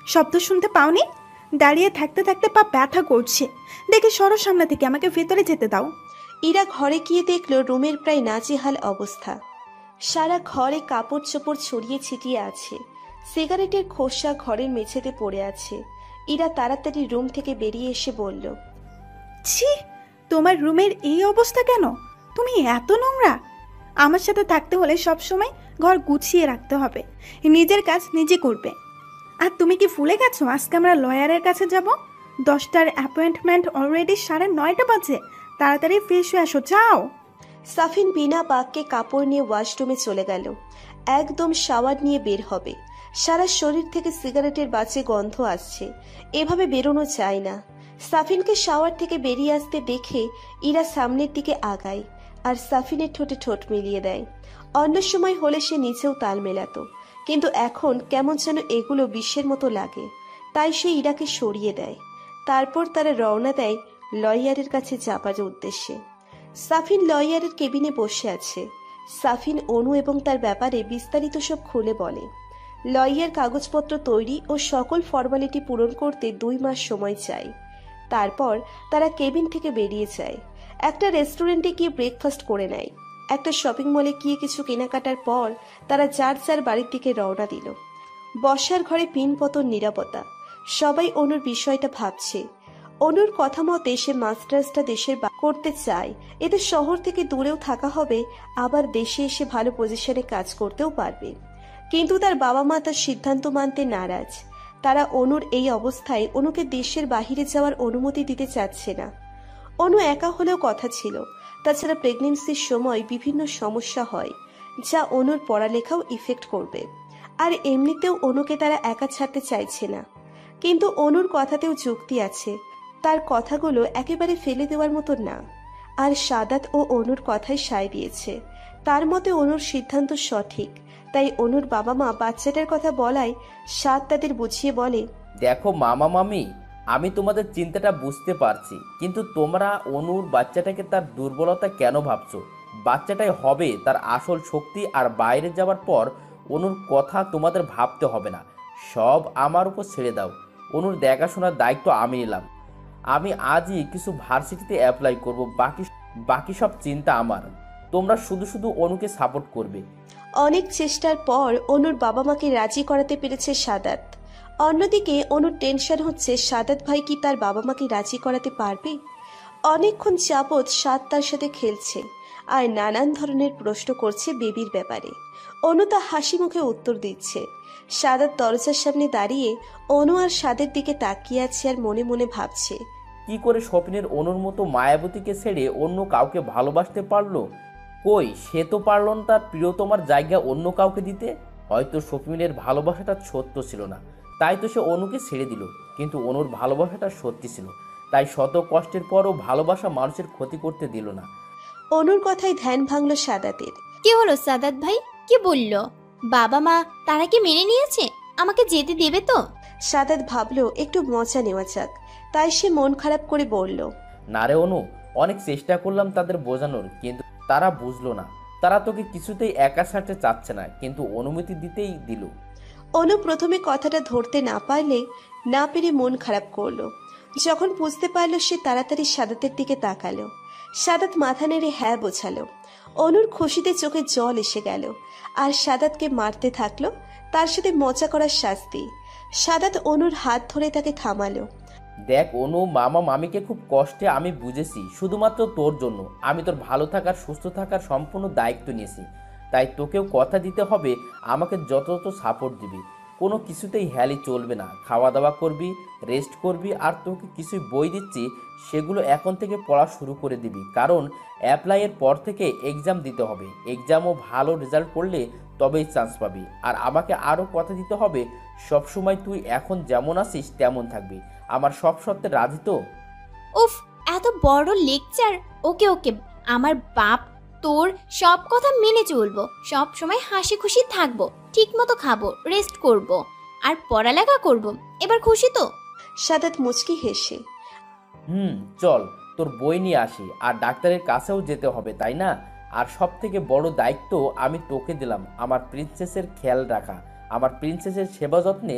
শব্দ শুনতে পাওনি? দাঁড়িয়ে থাকতে থাকতে পা ব্যথা করছে। দেখে সরো সামনে থেকে, আমাকে ভেতরে যেতে দাও। ইরা ঘরে গিয়ে দেখলো রুমের প্রায় নাজেহাল অবস্থা। সারা ঘরে কাপড় চোপড় ছড়িয়ে ছিটিয়ে আছে। সিগারেটের খোসা ঘরের মেঝেতে পড়ে আছে। ইরা তাড়াতাড়ি রুম থেকে বেরিয়ে এসে বলল, ছি, তোমার রুমের এই অবস্থা কেন? তুমি এত নোংরা। আমার সাথে থাকতে হলে সব সময় ঘর গুছিয়ে রাখতে হবে, নিজের কাজ নিজে করবে। আর তুমি কি ভুলে গেছো আজকে আমরা লয়ারের কাছে যাব? 10টার অ্যাপয়েন্টমেন্ট, অলরেডি 9:30 বাজে। তাড়াতাড়ি ফ্রেশ হয়ে আসো, যাও। সাফিন বিনা বাক্যে কাপড় নিয়ে ওয়াশরুমে চলে গেল। একদম শাওয়ার নিয়ে বের হবে। সারা শরীর থেকে সিগারেটের বাজে গন্ধ আসছে। এভাবে বেরোনো যায় না। সাফিনকে শাওয়ার থেকে বেরিয়ে আসতে দেখে ইরা সামনের দিকে আগায় আর সাফিনের ঠোঁটে ঠোঁট মিলিয়ে দেয়। অন্য সময় হলে সে নিচেও তাল মেলাতো, কিন্তু এখন কেমন যেন এগুলো বিষের মতো লাগে। তাই সে ইরাকে সরিয়ে দেয়। তারপর তারা রওনা দেয় লয়ারের কাছে যাবার উদ্দেশ্যে। সাফিন লয়ারের কেবিনে বসে আছে। সাফিন অনু এবং তার ব্যাপারে বিস্তারিত সব খুলে বলে। লয়ার কাগজপত্র তৈরি ও সকল ফর্মালিটি পূরণ করতে 2 মাস সময় চায়। তারপর তারা কেবিন থেকে বেরিয়ে যায়। একটা রেস্টুরেন্টে গিয়ে ব্রেকফাস্ট করে নেয়। একটা শপিং মলে গিয়ে কিছু কেনাকাটার পর তারা যার যার বাড়ির দিকে রওনা দিল। বসার ঘরে পিনপতন নিরাপত্তা। সবাই অনুর বিষয়টা ভাবছে। অনুর কথা মতে সে মাস্টার্সটা দেশের করতে চায়। এতে শহর থেকে দূরেও থাকা হবে, আবার দেশে এসে ভালো পজিশনে কাজ করতেও পারবে। কিন্তু তার বাবা মা তার সিদ্ধান্ত মানতে নারাজ। তারা অনুর এই অবস্থায় অনুকে দেশের বাহিরে যাওয়ার অনুমতি দিতে চাচ্ছে না। অনু একা হলেও কথা ছিল। তাছাড়া প্রেগনেন্সির সময় বিভিন্ন সমস্যা হয়, যা অনুর পড়ালেখাও ইফেক্ট করবে। আর এমনিতেও অনুকে তারা একা ছাড়তে চাইছে না। কিন্তু অনুর কথাতেও যুক্তি আছে। তার কথাগুলো একেবারে ফেলে দেওয়ার মতো না। আর সাদাত ও অনুর কথাই সায় দিয়েছে। তার মতে অনুর সিদ্ধান্ত সঠিক। তাই অনুর বাবা মা বাচ্চাটার কথা বলায় সাদ তাদের বুঝিয়ে বলে, দেখো মামা মামি, আমি তোমাদের চিন্তাটা বুঝতে পারছি, কিন্তু তোমরা অনুর বাচ্চাটাকে তার দুর্বলতা কেন ভাবছো? বাচ্চাটাই হবে তার আসল শক্তি। আর বাইরে যাওয়ার পর অনুর কথা তোমাদের ভাবতে হবে না। সব আমার উপর ছেড়ে দাও। অনুর দেখাশোনার দায়িত্ব আমি নিলাম। আমি আজই কিছু ভার্সিটিতে অ্যাপ্লাই করব। বাকি সব চিন্তা আমার। তোমরা শুধু শুধু অনুকে সাপোর্ট করবে। অনেক চেষ্টার পর অনুর বাবা মাকে রাজি করাতে পেরেছে সাদাত। অন্যদিকে অনুর টেনশন হচ্ছে সাদাত ভাই কি তার বাবা মাকে রাজি করাতে পারবে। অনেকক্ষণ যাবৎ সাদ তার সাথে খেলছে আর নানান ধরনের প্রশ্ন করছে বেবির ব্যাপারে। অনু তা হাসি মুখে উত্তর দিচ্ছে। সাদাত দরজার সামনে দাঁড়িয়ে অনু আর সাদের দিকে তাকিয়ে আছে আর মনে মনে ভাবছে, কি করে স্বপ্নের অনুর মতো মায়াবতীকে ছেড়ে অন্য কাউকে ভালোবাসতে পারলো? কই, সে তো পারল না তার প্রিয়তমার জায়গা অন্য কাউকে দিতে। হয়তো স্বপ্নের ভালোবাসাটা সত্য ছিল না, তাই তো সে অনুকে ছেড়ে দিল। কিন্তু অনুর ভালোবাসাটা সত্যি ছিল, তাই শত কষ্টের পরও ভালোবাসা মানুষের ক্ষতি করতে দিল না। অনুর কথায় ধ্যান ভাঙল সাদাতের। কি হলো সাদাত ভাই, কি বললো? বাবা মা তারা কি মেনে নিয়েছে? আমাকে যেতে দেবে তো? সাদাত ভাবলো একটু মজা নেওয়া যাক, তাই সে মন খারাপ করে বলল, না রে অনু, অনেক চেষ্টা করলাম তাদের বোঝানোর, কিন্তু তারা বুঝলো না। তারা তোকে কিছুতেই একা ছাড়তে চাচ্ছে না, কিন্তু অনুমতি দিতেই দিল। অনু প্রথমে কথাটা ধরতে না পেরে মন খারাপ করলো। যখন বুঝতে পারলো সে তাড়াতাড়ি সাদাতের দিকে তাকালো। সাদাত মাথা নেড়ে হ্যাঁ বোঝালো। অনুর খুশিতে চোখে জল এসে গেল আর সাদাতকে মারতে থাকলো। তার সাথে মজা করার শাস্তি। সাদাত অনুর হাত ধরে তাকে থামালো। দেখ অনু, মামা মামিকে খুব কষ্টে আমি বুঝেছি, শুধুমাত্র তোর জন্য। আমি তোর ভালো থাকার সুস্থ থাকার সম্পূর্ণ দায়িত্ব নিয়েছি, তাই তোকেও কথা দিতে হবে আমাকে যত সাপোর্ট দিবি। কোনো কিছুতেই হেয়ালি চলবে না। খাওয়া দাওয়া করবি, রেস্ট করবি, আর তোকে কিছুই বই দিচ্ছি সেগুলো এখন থেকে পড়া শুরু করে দিবি, কারণ অ্যাপ্লাইয়ের পর থেকে এক্সাম দিতে হবে। এক্সামও ভালো রেজাল্ট করলে তবেই চান্স পাবি। আর আমাকে আরও কথা দিতে হবে, সবসময় তুই এখন যেমন আছিস তেমন থাকবি। আমার সব সত্ত্বে রাজি তো? উফ, এত বড় লেকচার। ওকে ওকে, আমার বাপ তোর সব কথা মেনে চলবো, সব সময় হাসি খুশি থাকবো, ঠিক মতো খাবো, রেস্ট করব, আর পড়ালেখা করব। এবার খুশি তো? সাদাত মুচকি হেসে। চল তোর বই নিয়ে আসি। আর ডাক্তারের কাছেও যেতে হবে, তাই না? আর সব থেকে বড় দায়িত্ব আমি তোকে দিলাম, আমার প্রিন্সেসের খেয়াল রাখা, আমার প্রিন্সেসের সেবা যত্নে।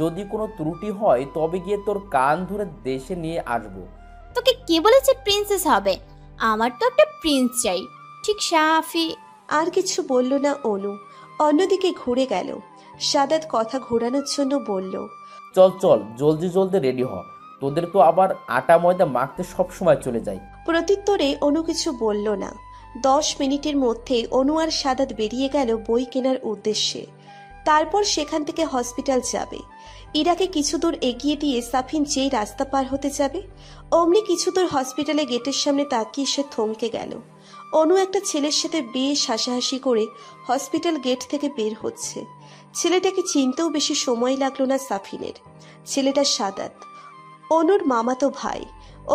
যদি কোনো ত্রুটি হয় তবে গিয়ে তোর কান ধরে দেশে নিয়ে আসবো। তোকে কে বলেছে প্রিন্সেস হবে? আমার তো একটা প্রিন্স চাই, ঠিক সাফি। আর কিছু বলল না অনু, অন্যদিকে ঘুরে গেল। সাদাত কথা ঘোরানোর জন্য বলল, চল জলদি রেডি হ, তোদের তো আবার আটা ময়দা মাখতে সব সময় চলে যায়। প্রত্যুত্তরে অনু কিছু বলল না। 10 মিনিটের মধ্যে অনু আর সাদাত বেরিয়ে গেল বই কেনার উদ্দেশ্যে। তারপর সেখান থেকে হসপিটাল যাবে। ইরাকে কিছু দূর এগিয়ে দিয়ে সাফিন যেই রাস্তা পার হতে যাবে, অমনি কিছু দূর হসপিটালে গেটের সামনে তাকিয়ে সে থমকে গেল। অনু একটা ছেলের সাথে বেশ হাসাহাসি করে হসপিটাল গেট থেকে বের হচ্ছে। ছেলেটাকে চিনতেও বেশি সময় লাগলো না সাফিনের। ছেলেটা সাদাত, অনুর মামাতো ভাই।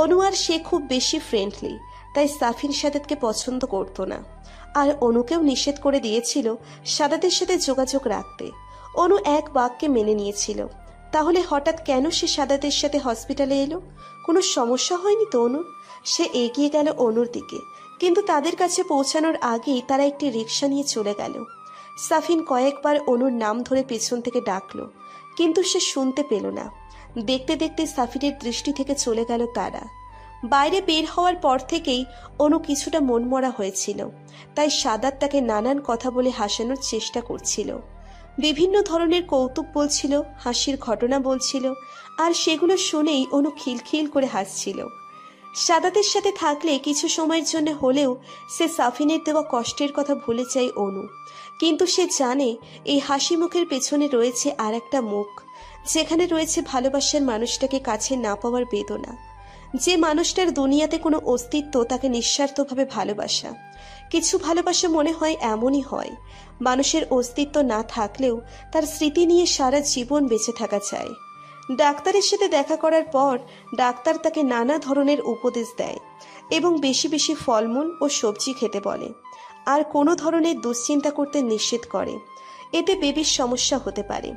অনু আর সে খুব বেশি ফ্রেন্ডলি, তাই সাফিন সাদাতকে পছন্দ করতো না। আর অনুকেও নিষেধ করে দিয়েছিল সাদাতের সাথে যোগাযোগ রাখতে। অনু এক বাক্যে মেনে নিয়েছিল। তাহলে হঠাৎ কেন সে সাদাতের সাথে হসপিটালে এলো? কোনো সমস্যা হয়নি তো অনুর? সে এগিয়ে গেল অনুর দিকে, কিন্তু তাদের কাছে পৌঁছানোর আগেই তারা একটি রিক্সা নিয়ে চলে গেল। সাফিন কয়েকবার অনুর নাম ধরে পেছন থেকে ডাকলো, কিন্তু সে শুনতে পেল না। দেখতে দেখতে সাফিনের দৃষ্টি থেকে চলে গেল তারা। বাইরে বের হওয়ার পর থেকেই অনু কিছুটা মনমরা হয়েছিল, তাই সাদাত তাকে নানান কথা বলে হাসানোর চেষ্টা করছিল। বিভিন্ন ধরনের কৌতুক বলছিল, হাসির ঘটনা বলছিল, আর সেগুলো শুনেই অনু খিলখিল করে হাসছিল। সাদাতের সাথে থাকলে কিছু সময়ের জন্য হলেও সে সাফিনের দেওয়া কষ্টের কথা ভুলে যায় অনু। কিন্তু সে জানে এই হাসি মুখের পেছনে রয়েছে আর একটা মুখ, যেখানে রয়েছে ভালোবাসার মানুষটাকে কাছে না পাওয়ার বেদনা। যে মানুষটার দুনিয়াতে কোনো অস্তিত্ব, তাকে নিঃস্বার্থভাবে ভালোবাসা। কিছু ভালোবাসা মনে হয় এমনই হয়, মানুষের অস্তিত্ব না থাকলেও তার স্মৃতি নিয়ে সারা জীবন বেঁচে থাকা চায়। ডাক্তারের সাথে দেখা করার পর ডাক্তার তাকে নানা ধরনের উপদেশ দেয় এবং বেশি বেশি ফলমূল ও সবজি খেতে বলে, আর কোনো ধরনের দুশ্চিন্তা করতে নিষেধ করে, এতে বেবির সমস্যা হতে পারে।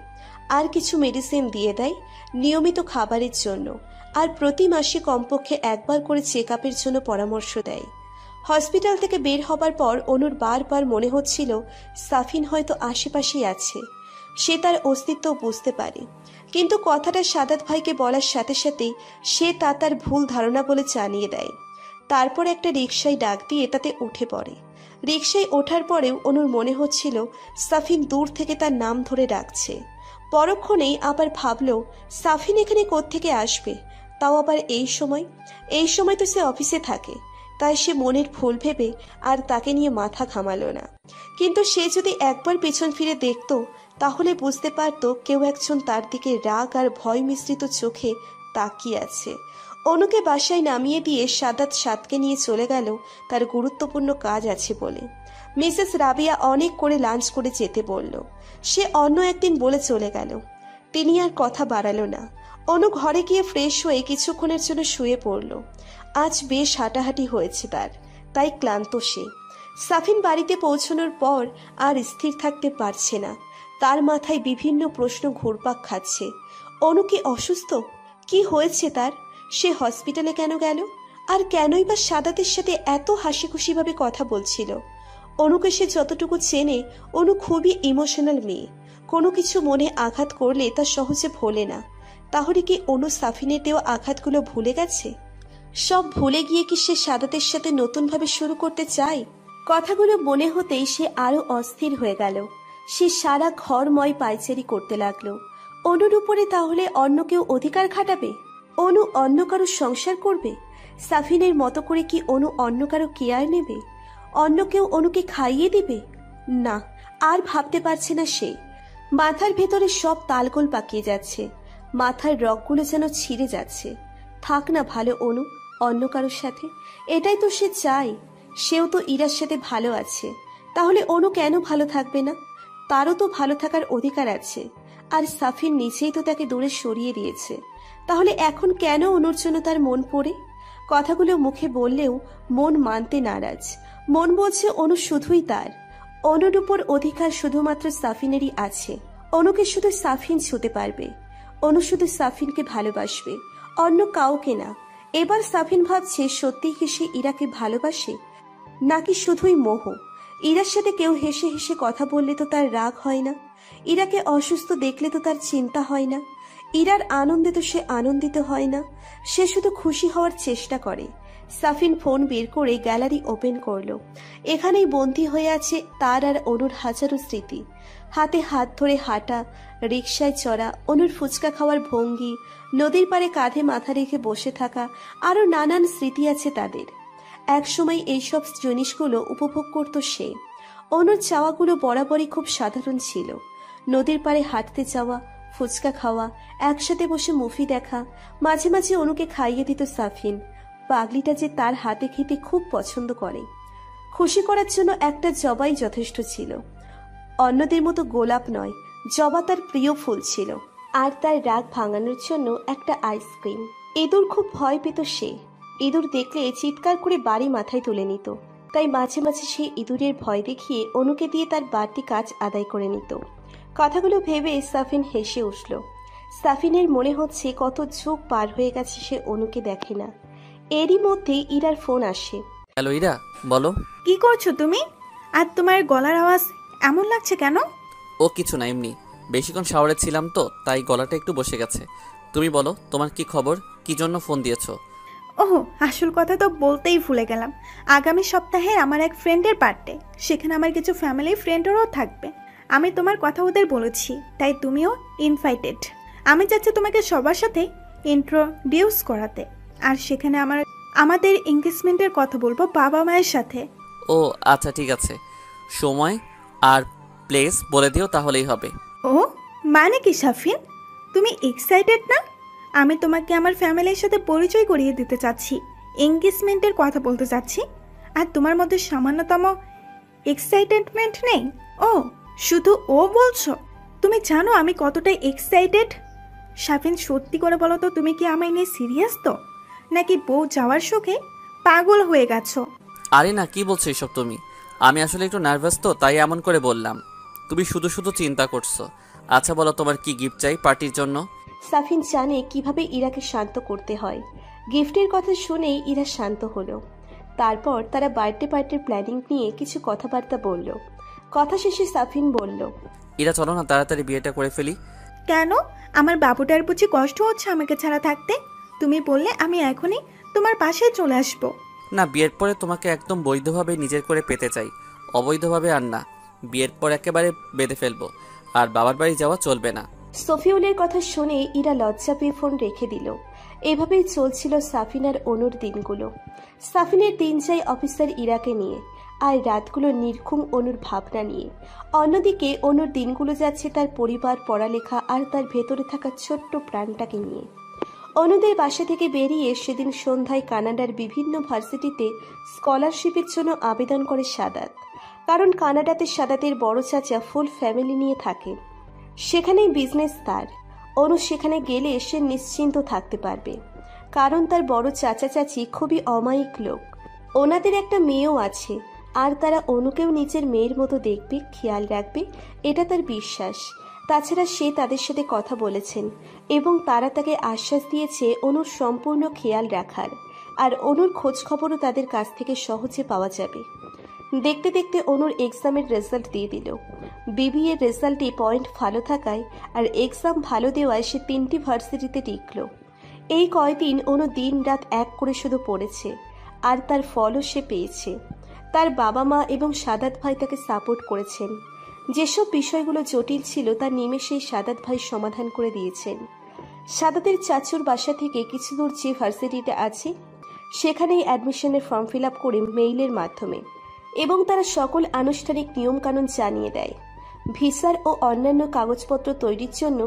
আর কিছু মেডিসিন দিয়ে দেয় নিয়মিত খাবারের জন্য, আর প্রতি মাসে কমপক্ষে একবার করে চেক আপের জন্য পরামর্শ দেয়। হসপিটাল থেকে বের হবার পর অনুর বারবার মনে হচ্ছিল সাফিন হয়তো আশেপাশেই আছে, সে তার অস্তিত্ব বুঝতে পারে। কিন্তু কথাটা সাদাত ভাইকে বলার সাথে সাথেই সে তার ভুল ধারণা বলে জানিয়ে দেয়। তারপর একটা রিকশায় ডাক দিয়ে তাতে উঠে পড়ে। রিকশায় ওঠার পরেও অনুর মনে হচ্ছিল সাফিন দূর থেকে তার নাম ধরে ডাকছে। পরক্ষণেই আবার ভাবল সাফিন এখানে কোত্থেকে আসবে, তাও আবার এই সময় তো সে অফিসে থাকে, তাই সে মনের ভুল ভেবে আর তাকে নিয়ে মাথা ঘামালো না। কিন্তু সে যদি একবার পেছন ফিরে দেখত, তাহলে বুঝতে পারত কেউ একজন তার দিকে রাগ আর ভয় মিশ্রিত চোখে তাকিয়ে আছে। অনুকে বাসায় নামিয়ে দিয়ে সাদাত সাদকে নিয়ে চলে গেল তার গুরুত্বপূর্ণ কাজ আছে বলে। মিসেস রাবিয়া অনেক করে লাঞ্চ করে যেতে বলল, সে অন্য একদিন বলে চলে গেল। তিনি আর কথা বাড়ালো না। অনু ঘরে গিয়ে ফ্রেশ হয়ে কিছুক্ষণের জন্য শুয়ে পড়ল। আজ বেশ হাঁটাহাঁটি হয়েছে তার, তাই ক্লান্ত সে। সাফিন বাড়িতে পৌঁছানোর পর আর স্থির থাকতে পারছে না। তার মাথায় বিভিন্ন প্রশ্ন ঘুরপাক খাচ্ছে। অনু কি অসুস্থ? কি হয়েছে তার? সে হসপিটালে কেন গেল? আর কেনই বা সাদাতের সাথে এত হাসি খুশিভাবে কথা বলছিল? অনুকে সে যতটুকু চেনে, অনু খুবই ইমোশনাল মেয়ে। কোনো কিছু মনে আঘাত করলে তা সহজে ভোলে না। তাহলে কি অনু সাফিনের দেওয়া আঘাতগুলো ভুলে গেছে? সব ভুলে গিয়ে কি সে সাদাতের সাথে নতুনভাবে শুরু করতে চায়? কথাগুলো মনে হতেই সে আরো অস্থির হয়ে গেল। সে সারা ঘরময় পায়চারি করতে লাগলো। অনুর উপরে তাহলে অন্য কেউ অধিকার খাটাবে? অনু অন্য কারো সংসার করবে? সাফিনের মতো করে কি অনু অন্য কারো কেয়ার নেবে? অন্য কেউ অনুকে খাইয়ে দিবে? না, আর ভাবতে পারছে না সে। মাথার ভেতরে সব তালগোল পাকিয়ে যাচ্ছে, মাথার রগগুলো যেন ছিঁড়ে যাচ্ছে। থাক না ভালো অনু, অন্য কারোর সাথে। এটাই তো সে চায়। সেও তো ইরার সাথে ভালো আছে, তাহলে অনু কেন ভালো থাকবে না? তারও তো ভালো থাকার অধিকার আছে। আর সাফিন নিজেই তো তাকে দূরে সরিয়ে দিয়েছে, তাহলে এখন কেন অনুর জন্য তার মন পড়ে? কথাগুলো মুখে বললেও মন মানতে নারাজ। মন বলছে অনু শুধুই তার, অনুর উপর অধিকার শুধুমাত্র সাফিনেরই আছে। অনুকে শুধু সাফিন ছুতে পারবে, অনু শুধু সাফিনকে ভালোবাসবে, অন্য কাউকে না। এবার সাফিন ভাবছে সত্যিই কি সে ইরাকে ভালোবাসে, নাকি শুধুই মোহ? ইরার সাথে কেউ হেসে হেসে কথা বললে তো তার রাগ হয় না, ইরাকে অসুস্থ দেখলে তো তার চিন্তা হয় না, ইরার আনন্দে তো সে আনন্দিত হয় না, সে শুধু খুশি হওয়ার চেষ্টা করে। সাফিন ফোন বের করে গ্যালারি ওপেন করলো। এখানেই বন্দী হয়ে আছে তার আর অনুর হাজারো স্মৃতি। হাতে হাত ধরে হাঁটা, রিকশায় চড়া, অনুর ফুচকা খাওয়ার ভঙ্গি, নদীর পাড়ে কাঁধে মাথা রেখে বসে থাকা, আরো নানান স্মৃতি আছে তাদের। একসময় এইসব জিনিসগুলো উপভোগ করত সে। অনুর চাওয়াগুলো বরাবরই খুব সাধারণ ছিল। নদীর পাড়ে হাঁটতে যাওয়া, ফুচকা খাওয়া, একসাথে বসে মুভি দেখা, মাঝে মাঝে অনুকে খাইয়ে দিত সাফিন। পাগলিটা যে তার হাতে খেতে খুব পছন্দ করে। খুশি করার জন্য একটা জবাই যথেষ্ট ছিল। অন্যদের মতো গোলাপ নয়, জবা তার প্রিয় ফুল ছিল। আর তার রাগ ভাঙানোর জন্য একটা আইসক্রিম। ইঁদুর খুব ভয় পেত সে। ইঁদুর দেখলে চিৎকার করে বাড়ি মাথায় তুলে নিত। তাই মাঝে মাঝে সে ইঁদুরের ভয় দেখিয়ে অনুকে দিয়ে তার বাড়তি কাজ আদায় করে নিত। কথাগুলো ভেবে সাফিন হেসে উঠল। সাফিনের মনে হচ্ছে কত যুগ পার হয়ে গেছে সে অনুকে দেখে না। এরই মধ্যে ইরার ফোন আসে। হ্যালো ইরা, বলো। কি করছো তুমি? আর তোমার গলার আওয়াজ এমন লাগছে কেন? ও কিছু না, এমনি বেশিক্ষণ শাওয়ারে ছিলাম তো, তাই গলাটা একটু বসে গেছে। তুমি বলো, তোমার কি খবর? কি জন্য ফোন দিয়েছো? ওহ, আসল কথা তো বলতেই ভুলে গেলাম। আগামী সপ্তাহে আমার এক ফ্রেন্ডের বার্থডে, সেখানে আমার কিছু ফ্যামিলি ফ্রেন্ডেরও থাকবে। আমি তোমার কথা ওদের বলেছি, তাই তুমিও ইনভাইটেড। আমি চাচ্ছি তোমাকে সবার সাথে ইন্ট্রোডিউস করাতে। আর সেখানে আমাদের এঙ্গেজমেন্টের কথা বলবো বাবা মায়ের সাথে। ও আচ্ছা, ঠিক আছে। সময় আর প্লেস বলে দিও, তাহলেই হবে। ও মানে কি সাফিন, তুমি এক্সাইটেড না? আমি তোমাকে আমার ফ্যামিলির সাথে পরিচয় করিয়ে দিতে চাচ্ছি, এঙ্গেজমেন্টের কথা বলতে চাচ্ছি। আর তোমার মধ্যে সামান্যতম এক্সাইটেডমেন্ট নেই? ও শুধু ও বলছো? তুমি জানো আমি কতটা এক্সাইটেড? সাফিন সত্যি করে বলো তো, তুমি কি আমায় নিয়ে সিরিয়াস তো, নাকি বউ যাওয়ার শোকে পাগল হয়ে গেছো? আরে না, কি বলছো এসব তুমি? আমি আসলে একটু নার্ভাস তো, তাই এমন করে বললাম। তুমি শুধু শুধু চিন্তা করছো। আচ্ছা বলো, তোমার কি গিফট চাই পার্টির জন্য? সাফিন জানে কিভাবে ইরাকে শান্ত করতে হয়। গিফটের কথা শুনেই ইরা শান্ত হলো। তারপর তারা বার্থডে পার্টির প্ল্যানিং নিয়ে কিছু কথাবার্তা বলল। কথা শেষে সাফিন বলল, ইরা চলো না তাড়াতাড়ি বিয়েটা করে ফেলি। কেন? আমার বাবুটার বুঝি কষ্ট হচ্ছে আমাকে ছাড়া থাকতে? তুমি বললে আমি এখনই তোমার পাশে চলে আসবো। না, বিয়ের পরে তোমাকে একদম বৈধভাবে নিজের করে পেতে চাই, অবৈধভাবে আর না। বিয়ের পর একেবারে বেঁধে ফেলবো, আর বাবার বাড়ি যাওয়া চলবে না। সফিউলের কথা শুনে ইরা লজ্জা পেয়ে ফোন রেখে দিল। এভাবেই চলছিল সাফিন আর অনুর দিনগুলো। সাফিনের দিন যায় অফিসার ইরাকে নিয়ে, আর রাতগুলো নির্ঘুম অনুর ভাবনা নিয়ে। অন্যদিকে অনুর দিনগুলো যাচ্ছে তার পরিবার, পড়ালেখা আর তার ভেতরে থাকা ছোট্ট প্রাণটাকে নিয়ে। অনুদের বাসা থেকে বেরিয়ে সেদিন সন্ধ্যায় কানাডার বিভিন্ন ভার্সিটিতে স্কলারশিপের জন্য আবেদন করে সাদাত। কারণ কানাডাতে সাদাতের বড় চাচা ফুল ফ্যামিলি নিয়ে থাকে, সেখানেই বিজনেস তার। অনু সেখানে গেলে সে নিশ্চিন্ত থাকতে পারবে, কারণ তার বড় চাচা চাচি খুবই অমায়িক লোক। ওনাদের একটা মেয়েও আছে, আর তারা অনুকেও নিজের মেয়ের মতো দেখবে, খেয়াল রাখবে, এটা তার বিশ্বাস। তাছাড়া সে তাদের সাথে কথা বলেছেন এবং তারা তাকে আশ্বাস দিয়েছে অনুর সম্পূর্ণ খেয়াল রাখার, আর অনুর খোঁজ খবরও তাদের কাছ থেকে সহজে পাওয়া যাবে। দেখতে দেখতে অনুর এক্সামের রেজাল্ট দিয়ে দিল। বিবিএ এর রেজাল্টে পয়েন্ট ভালো থাকায় আর এক্সাম ভালো দেওয়ায় সে 3টি ভার্সিটিতে টিকল। এই কয়দিন অনু দিন রাত এক করে শুধু পড়েছে, আর তার ফলও সে পেয়েছে। তার বাবা মা এবং সাদাত ভাই তাকে সাপোর্ট করেছেন। যেসব বিষয়গুলো জটিল ছিল তা নিমেষেই সাদাত ভাই সমাধান করে দিয়েছেন। সাদাতের চাচুর বাসা থেকে কিছু দূর যে ভার্সিটিতে আছে সেখানেই অ্যাডমিশনের ফর্ম ফিল আপ করে মেইলের মাধ্যমে এবং তারা সকল আনুষ্ঠানিক নিয়মকানুন জানিয়ে দেয়। ভিসার ও অন্যান্য কাগজপত্র তৈরির জন্য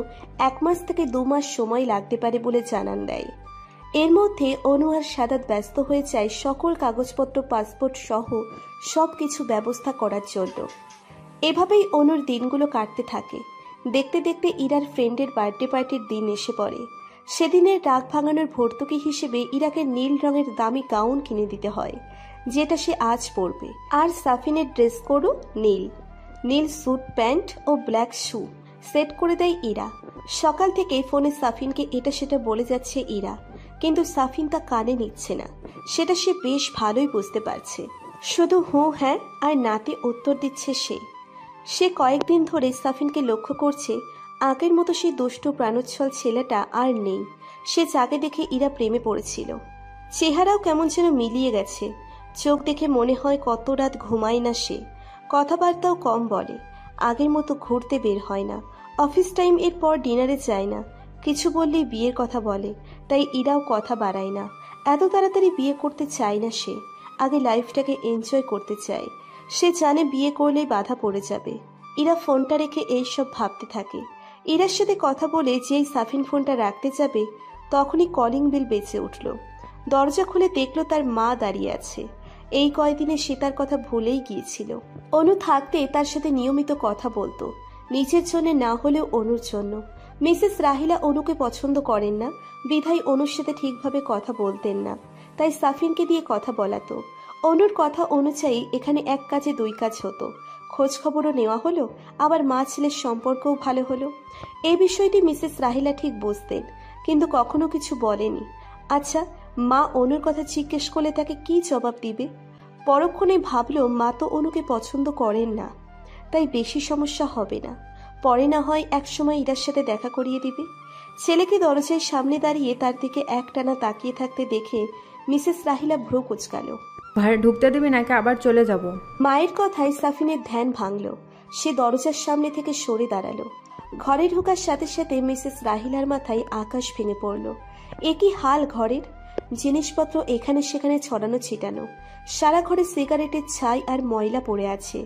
1 মাস থেকে 2 মাস সময় লাগতে পারে বলে জানান দেয়। এর মধ্যে অনু আর সাদাত ব্যস্ত হয়ে যায় সকল কাগজপত্র পাসপোর্ট সহ সবকিছু ব্যবস্থা করার জন্য। এভাবেই অনুর দিনগুলো কাটতে থাকে। দেখতে দেখতে ইরার ফ্রেন্ডের বার্থডে পার্টির দিন এসে পড়ে। সেদিনের রাগ ভাঙানোর ভর্তুকি হিসেবে ইরাকে নীল রঙের দামি গাউন কিনে দিতে হয়, যেটা সে আজ পরবে। আর সাফিনের ড্রেস কোডও নীল। নীল স্যুট প্যান্ট ও ব্ল্যাক শু সেট করে দেয় ইরা। সকাল থেকে ফোনে সাফিনকে এটা সেটা বলে যাচ্ছে ইরা, কিন্তু সাফিন তা কানে নিচ্ছে না। সেটা সে বেশ ভালোই বুঝতে পারছে। শুধু হু হ্যাঁ আর নাতে উত্তর দিচ্ছে সে কয়েকদিন ধরে সাফিনকে লক্ষ্য করছে। আগের মতো সেই দুষ্ট প্রাণোচ্ছল ছেলেটা আর নেই। সে যাকে দেখে ইরা প্রেমে পড়েছিল। চেহারাও কেমন যেন মিলিয়ে গেছে। চোখ দেখে মনে হয় কত রাত ঘুমায় না সে। কথাবার্তাও কম বলে। আগের মতো ঘুরতে বের হয় না। অফিস টাইম এর পর ডিনারে যায় না। কিছু বললেই বিয়ের কথা বলে, তাই ইরাও কথা বাড়ায় না। এত তাড়াতাড়ি বিয়ে করতে চায় না সে। আগে লাইফটাকে এনজয় করতে চায়। সে জানে বিয়ে করলেই বাধা পড়ে যাবে। ইরা ফোনটা রেখে এইসব ভাবতে থাকে। ইরার সাথে কথা বলে যেই সাফিন ফোনটা রাখতে যাবে, তখনই কলিং বেল বেজে উঠল। দরজা খুলে দেখলো তার মা দাঁড়িয়ে আছে। এই কয়দিনে সে তার কথা ভুলেই গিয়েছিল। অনু থাকতে তার সাথে নিয়মিত কথা বলতো, নিজের জন্য না হলেও অনুর জন্য। মিসেস রাহিলা অনুকে পছন্দ করেন না, বিধায় অনুর সাথে ঠিকভাবে কথা বলতেন না। তাই সাফিনকে দিয়ে কথা বলাতো। অনুর কথা অনুযায়ী এখানে 1 কাজে 2 কাজ হতো। খোঁজ খবরও নেওয়া হলো, আবার মা ছেলের সম্পর্কও ভালো হলো। এই বিষয়টি মিসেস রাহিলা ঠিক বুঝতেন, কিন্তু কখনো কিছু বলেনি। আচ্ছা, মা অনুর কথা জিজ্ঞেস করলে তাকে কি জবাব দিবে? পরক্ষণে ভাবলো মা তো অনুকে পছন্দ করেন না, তাই বেশি সমস্যা হবে না। পরে না হয় একসময় ইরার সাথে দেখা করিয়ে দিবে। ছেলেকে দরজার সামনে দাঁড়িয়ে তার দিকে একটানা তাকিয়ে থাকতে দেখে মিসেস রাহিলা ভ্রু কুঁচকাল। ঘরে ঢুকতে দিবি নাকি আবার চলে যাব? মায়ের কথায় সাফিনের ধ্যান ভাঙল। সে দরজার সামনে থেকে সরে দাঁড়ালো। ঘরে ঢোকার সাথে সাথে মিসেস রাহিলার মাথায় আকাশ ভেঙে পড়ল। একই হাল ঘরের। জিনিসপত্র এখানে সেখানে ছড়ানো ছিটানো। সারা ঘরে সিগারেটের ছাই আর ময়লা পড়ে আছে।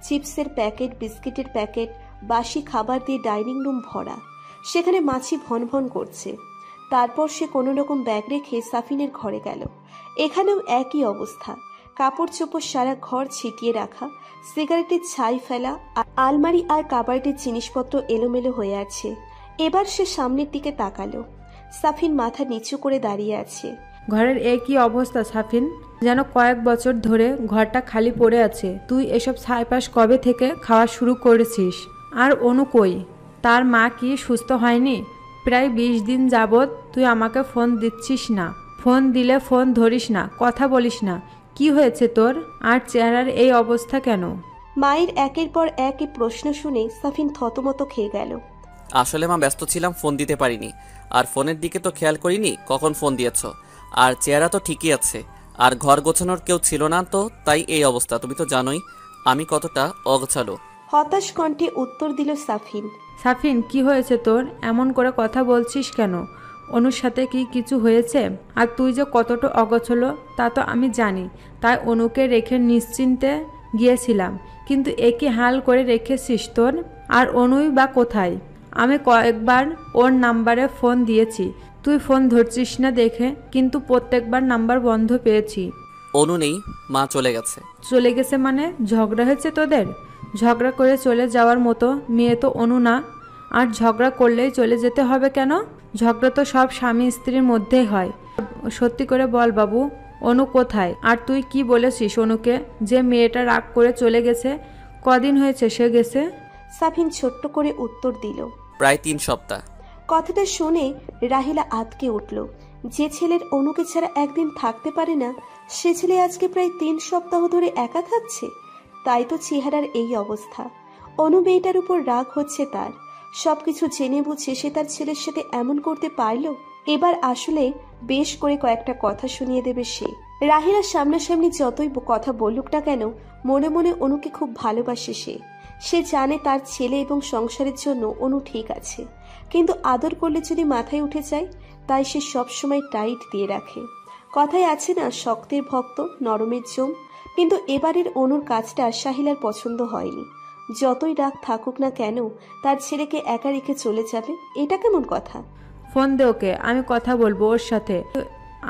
চিপসের প্যাকেট, বিস্কিটের প্যাকেট, বাসি খাবার দিয়ে ডাইনিং রুম ভরা। সেখানে মাছি ভন ভন করছে। তারপর সে কোনো রকম ব্যাগ রেখে সাফিনের ঘরে গেল। এখানেও একই অবস্থা। কাপড় চোপড় সারা ঘর ছিটিয়ে রাখা, সিগারেটের ছাই ফেলা, আলমারি আর কাবার্ডের জিনিসপত্র এলোমেলো হয়ে আছে। এবার সে সামনের দিকে তাকালো। সাফিন মাথা নিচু করে দাঁড়িয়ে আছে। ঘরের একই অবস্থা সাফিন, যেন কয়েক বছর ধরে ঘরটা খালি পড়ে আছে। তুই এসব ছাইপাশ কবে থেকে খাওয়া শুরু করেছিস? আর অনু কই? তার মা কি সুস্থ হয়নি? প্রায় 20 দিন যাবৎ তুই আমাকে ফোন দিচ্ছিস না। ফোন দিলে ফোন ধরিস না, কথা বলিস না। কি হয়েছে তোর? আর চেহারার এই অবস্থা কেন? মায়ের একের পর এক প্রশ্ন শুনে সাফিন থতমত খেয়ে গেল। আসলে মা ব্যস্ত ছিলাম, ফোন দিতে পারিনি। আর ফোনের দিকে তো খেয়াল করিনি কখন ফোন দিয়েছ। আর চেহারা তো ঠিকই আছে, আর ঘর গোছানোর কেউ ছিল না, তো তাই এই অবস্থা। তুমি তো জানোই আমি কতটা অগোছালো। হতাশ কণ্ঠে উত্তর দিল সাফিন। সাফিন, কি হয়েছে তোর? এমন করে কথা বলছিস কেন? অনুর সাথে কি কিছু হয়েছে? আর তুই যে কতটা অগোছালো তা তো আমি জানি, তাই অনুকে রেখে নিশ্চিন্তে গিয়েছিলাম। কিন্তু একই হাল করে রেখেছিস তোর। আর অনুই বা কোথায়? আমি কয়েকবার ওর নাম্বারে ফোন দিয়েছি, তুই ফোন ধরছিস না দেখে, কিন্তু প্রত্যেকবার নাম্বার বন্ধ পেয়েছি। অনু নেই, মা চলে গেছে। চলে গেছে মানে? ঝগড়া হয়েছে তোদের? ঝগড়া করে চলে যাওয়ার মতো মেয়ে তো অনু না। আর ঝগড়া করলেই চলে যেতে হবে কেন? ঝগড়া তো সব স্বামী স্ত্রীর মধ্যেই হয়। সত্যি করে বল বাবু, অনু কোথায়? আর তুই কি বলেছিস অনুকে যে মেয়েটা রাগ করে চলে গেছে? কদিন হয়েছে সে গেছে? সাফিন ছোট্ট করে উত্তর দিল, প্রায় 3 সপ্তাহ। কথাটা শুনে রাহিলা আঁতকে উঠল। যে ছেলের অনুকে ছাড়া একদিন থাকতে পারে না, সে ছেলে আজকে প্রায় 3 সপ্তাহ ধরে একা থাকছে। তাই তো চেহারার এই অবস্থা। অনু মেয়েটার উপর রাগ হচ্ছে তার। সবকিছু জেনে বুঝে সে তার ছেলের সাথে এমন করতে পারলো। এবার আসলে বেশ করে কয়েকটা কথা শুনিয়ে দেবে সে। রাহিলার সামনাসামনি যতই কথা বলুক না কেন, মনে মনে অনুকে খুব ভালোবাসে সে। সে জানে তার ছেলে এবং সংসারের জন্য অনু ঠিক আছে, কিন্তু আদর করলে যদি মাথায় উঠে যায়, তাই সে সবসময় টাইট দিয়ে রাখে। কথায় আছে না, শক্তের ভক্ত নরমের জম। কিন্তু এবারের অনুর কাজটা সাহিলার পছন্দ হয়নি। যতই রাগ থাকুক না কেন তার ছেলেকে একা রেখে চলে যাবে, এটা কেমন কথা? ফোন দে ওকে, আমি কথা বলবো ওর সাথে,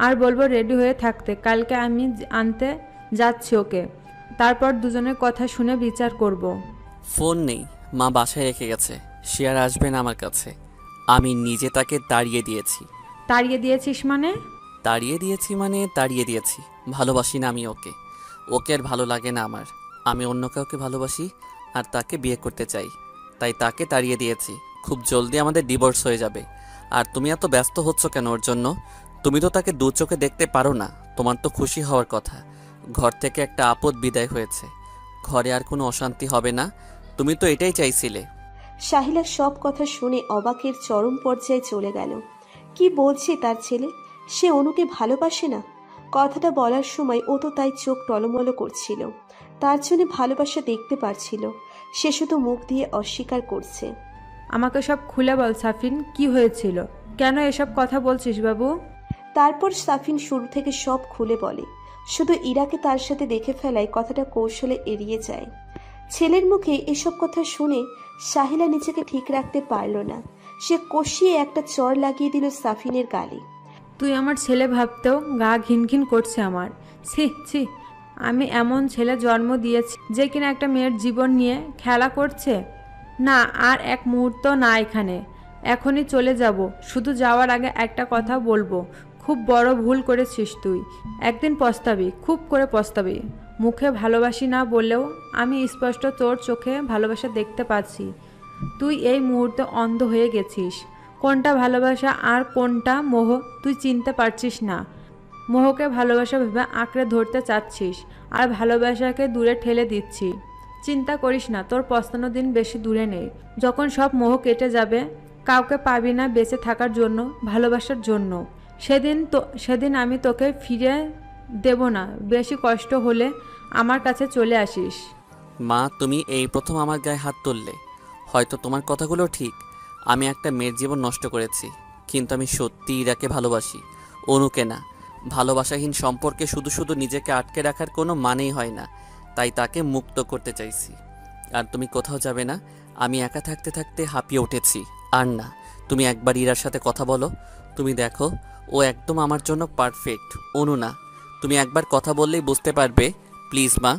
আর বলবো রেডি হয়ে থাকতে। কালকে আমি আনতে যাচ্ছি ওকে, তারপর দুজনের কথা শুনে বিচার করব। ফোন নেই, মা বাসায় রেখে গেছে, সে আর আসবে না আমার কাছে। আমি নিজে তাকে তাড়িয়ে দিয়েছি। তাড়িয়ে দিয়েছিস মানে? তাড়িয়ে দিয়েছি। ভালোবাসি না আমি ওকে, ওকে আর ভালো লাগে না আমার। আমি অন্য কাউকে ভালোবাসি আর তাকে বিয়ে করতে চাই, তাই তাকে তাড়িয়ে দিয়েছি। খুব জলদি আমাদের ডিভোর্স হয়ে যাবে। আর তুমি এত ব্যস্ত হচ্ছ কেন ওর জন্য? তুমি তো তাকে দু চোখে দেখতে পারো না। তোমার তো খুশি হওয়ার কথা, ঘর থেকে একটা আপদ বিদায় হয়েছে, ঘরে আর কোনো অশান্তি হবে না। তুমি তো এটাই চাইছিলে। সাহিলার সব কথা শুনে অবাকের চরম পর্যায়ে চলে গেল। কি বলছে তার ছেলে? সে অনুকে ভালোবাসে না? কথাটা বলার সময় ও তো তাই চোখ টলমলো করছিল, তার জন্য ভালোবাসা দেখতে পারছিল। সে শুধু মুখ দিয়ে অস্বীকার করছে। আমাকে সব খুলে বল সাফিন, কি হয়েছিল? কেন এসব কথা বলছিস বাবু? তারপর সাফিন শুরু থেকে সব খুলে বলে। শুধু ইরাকে তার সাথে দেখে ফেলায় কথাটা কৌশলে এড়িয়ে যায়। ছেলের মুখে এসব কথা শুনে সাহিলা নিজেকে ঠিক রাখতে পারল না। সে কষিয়ে একটা চড় লাগিয়ে দিল সাফিনের গালে। তুই আমার ছেলে ভাবতেও গা ঘিনঘিন করছে আমার। ছি ছি, আমি এমন ছেলে জন্ম দিয়েছি যে কিনা একটা মেয়ের জীবন নিয়ে খেলা করছে। না, আর এক মুহূর্ত না এখানে, এখনই চলে যাব। শুধু যাওয়ার আগে একটা কথা বলবো, খুব বড় ভুল করেছিস তুই। একদিন পস্তাবি, খুব করে পস্তাবি। মুখে ভালোবাসি না বললেও আমি স্পষ্ট তোর চোখে ভালোবাসা দেখতে পাচ্ছি। তুই এই মুহূর্তে অন্ধ হয়ে গেছিস। কোনটা ভালোবাসা আর কোনটা মোহ তুই চিনতে পারছিস না। মোহকে ভালোবাসা ভেবে আঁকড়ে ধরতে চাচ্ছিস, আর ভালোবাসাকে দূরে ঠেলে দিচ্ছি। চিন্তা করিস না, তোর পস্তানোর দিন বেশি দূরে নেই। যখন সব মোহ কেটে যাবে, কাউকে পাবি না বেঁচে থাকার জন্য, ভালোবাসার জন্য। সেদিন আমি তোকে ফিরে দেব না। বেশি কষ্ট হলে আমার কাছে চলে আসিস। মা, তুমি এই প্রথম আমার গায়ে হাত তুললে। হয়তো তোমার কথাগুলো ঠিক, আমি একটা মেয়ের জীবন নষ্ট করেছি, কিন্তু আমি সত্যি ইরাকে ভালোবাসি, অনুকে না। ভালোবাসাহীন সম্পর্কে শুধু শুধু নিজেকে আটকে রাখার কোনো মানেই হয় না, তাই তাকে মুক্ত করতে চাইছি। আর তুমি কোথাও যাবে না। আমি একা থাকতে থাকতে হাঁপিয়ে উঠেছি। আর না, তুমি একবার ইরার সাথে কথা বলো। তুমি দেখো, ও একদম আমার জন্য পারফেক্ট। অনু না, তুমি একবার কথা বললেই বুঝতে পারবে। প্লিজ মা।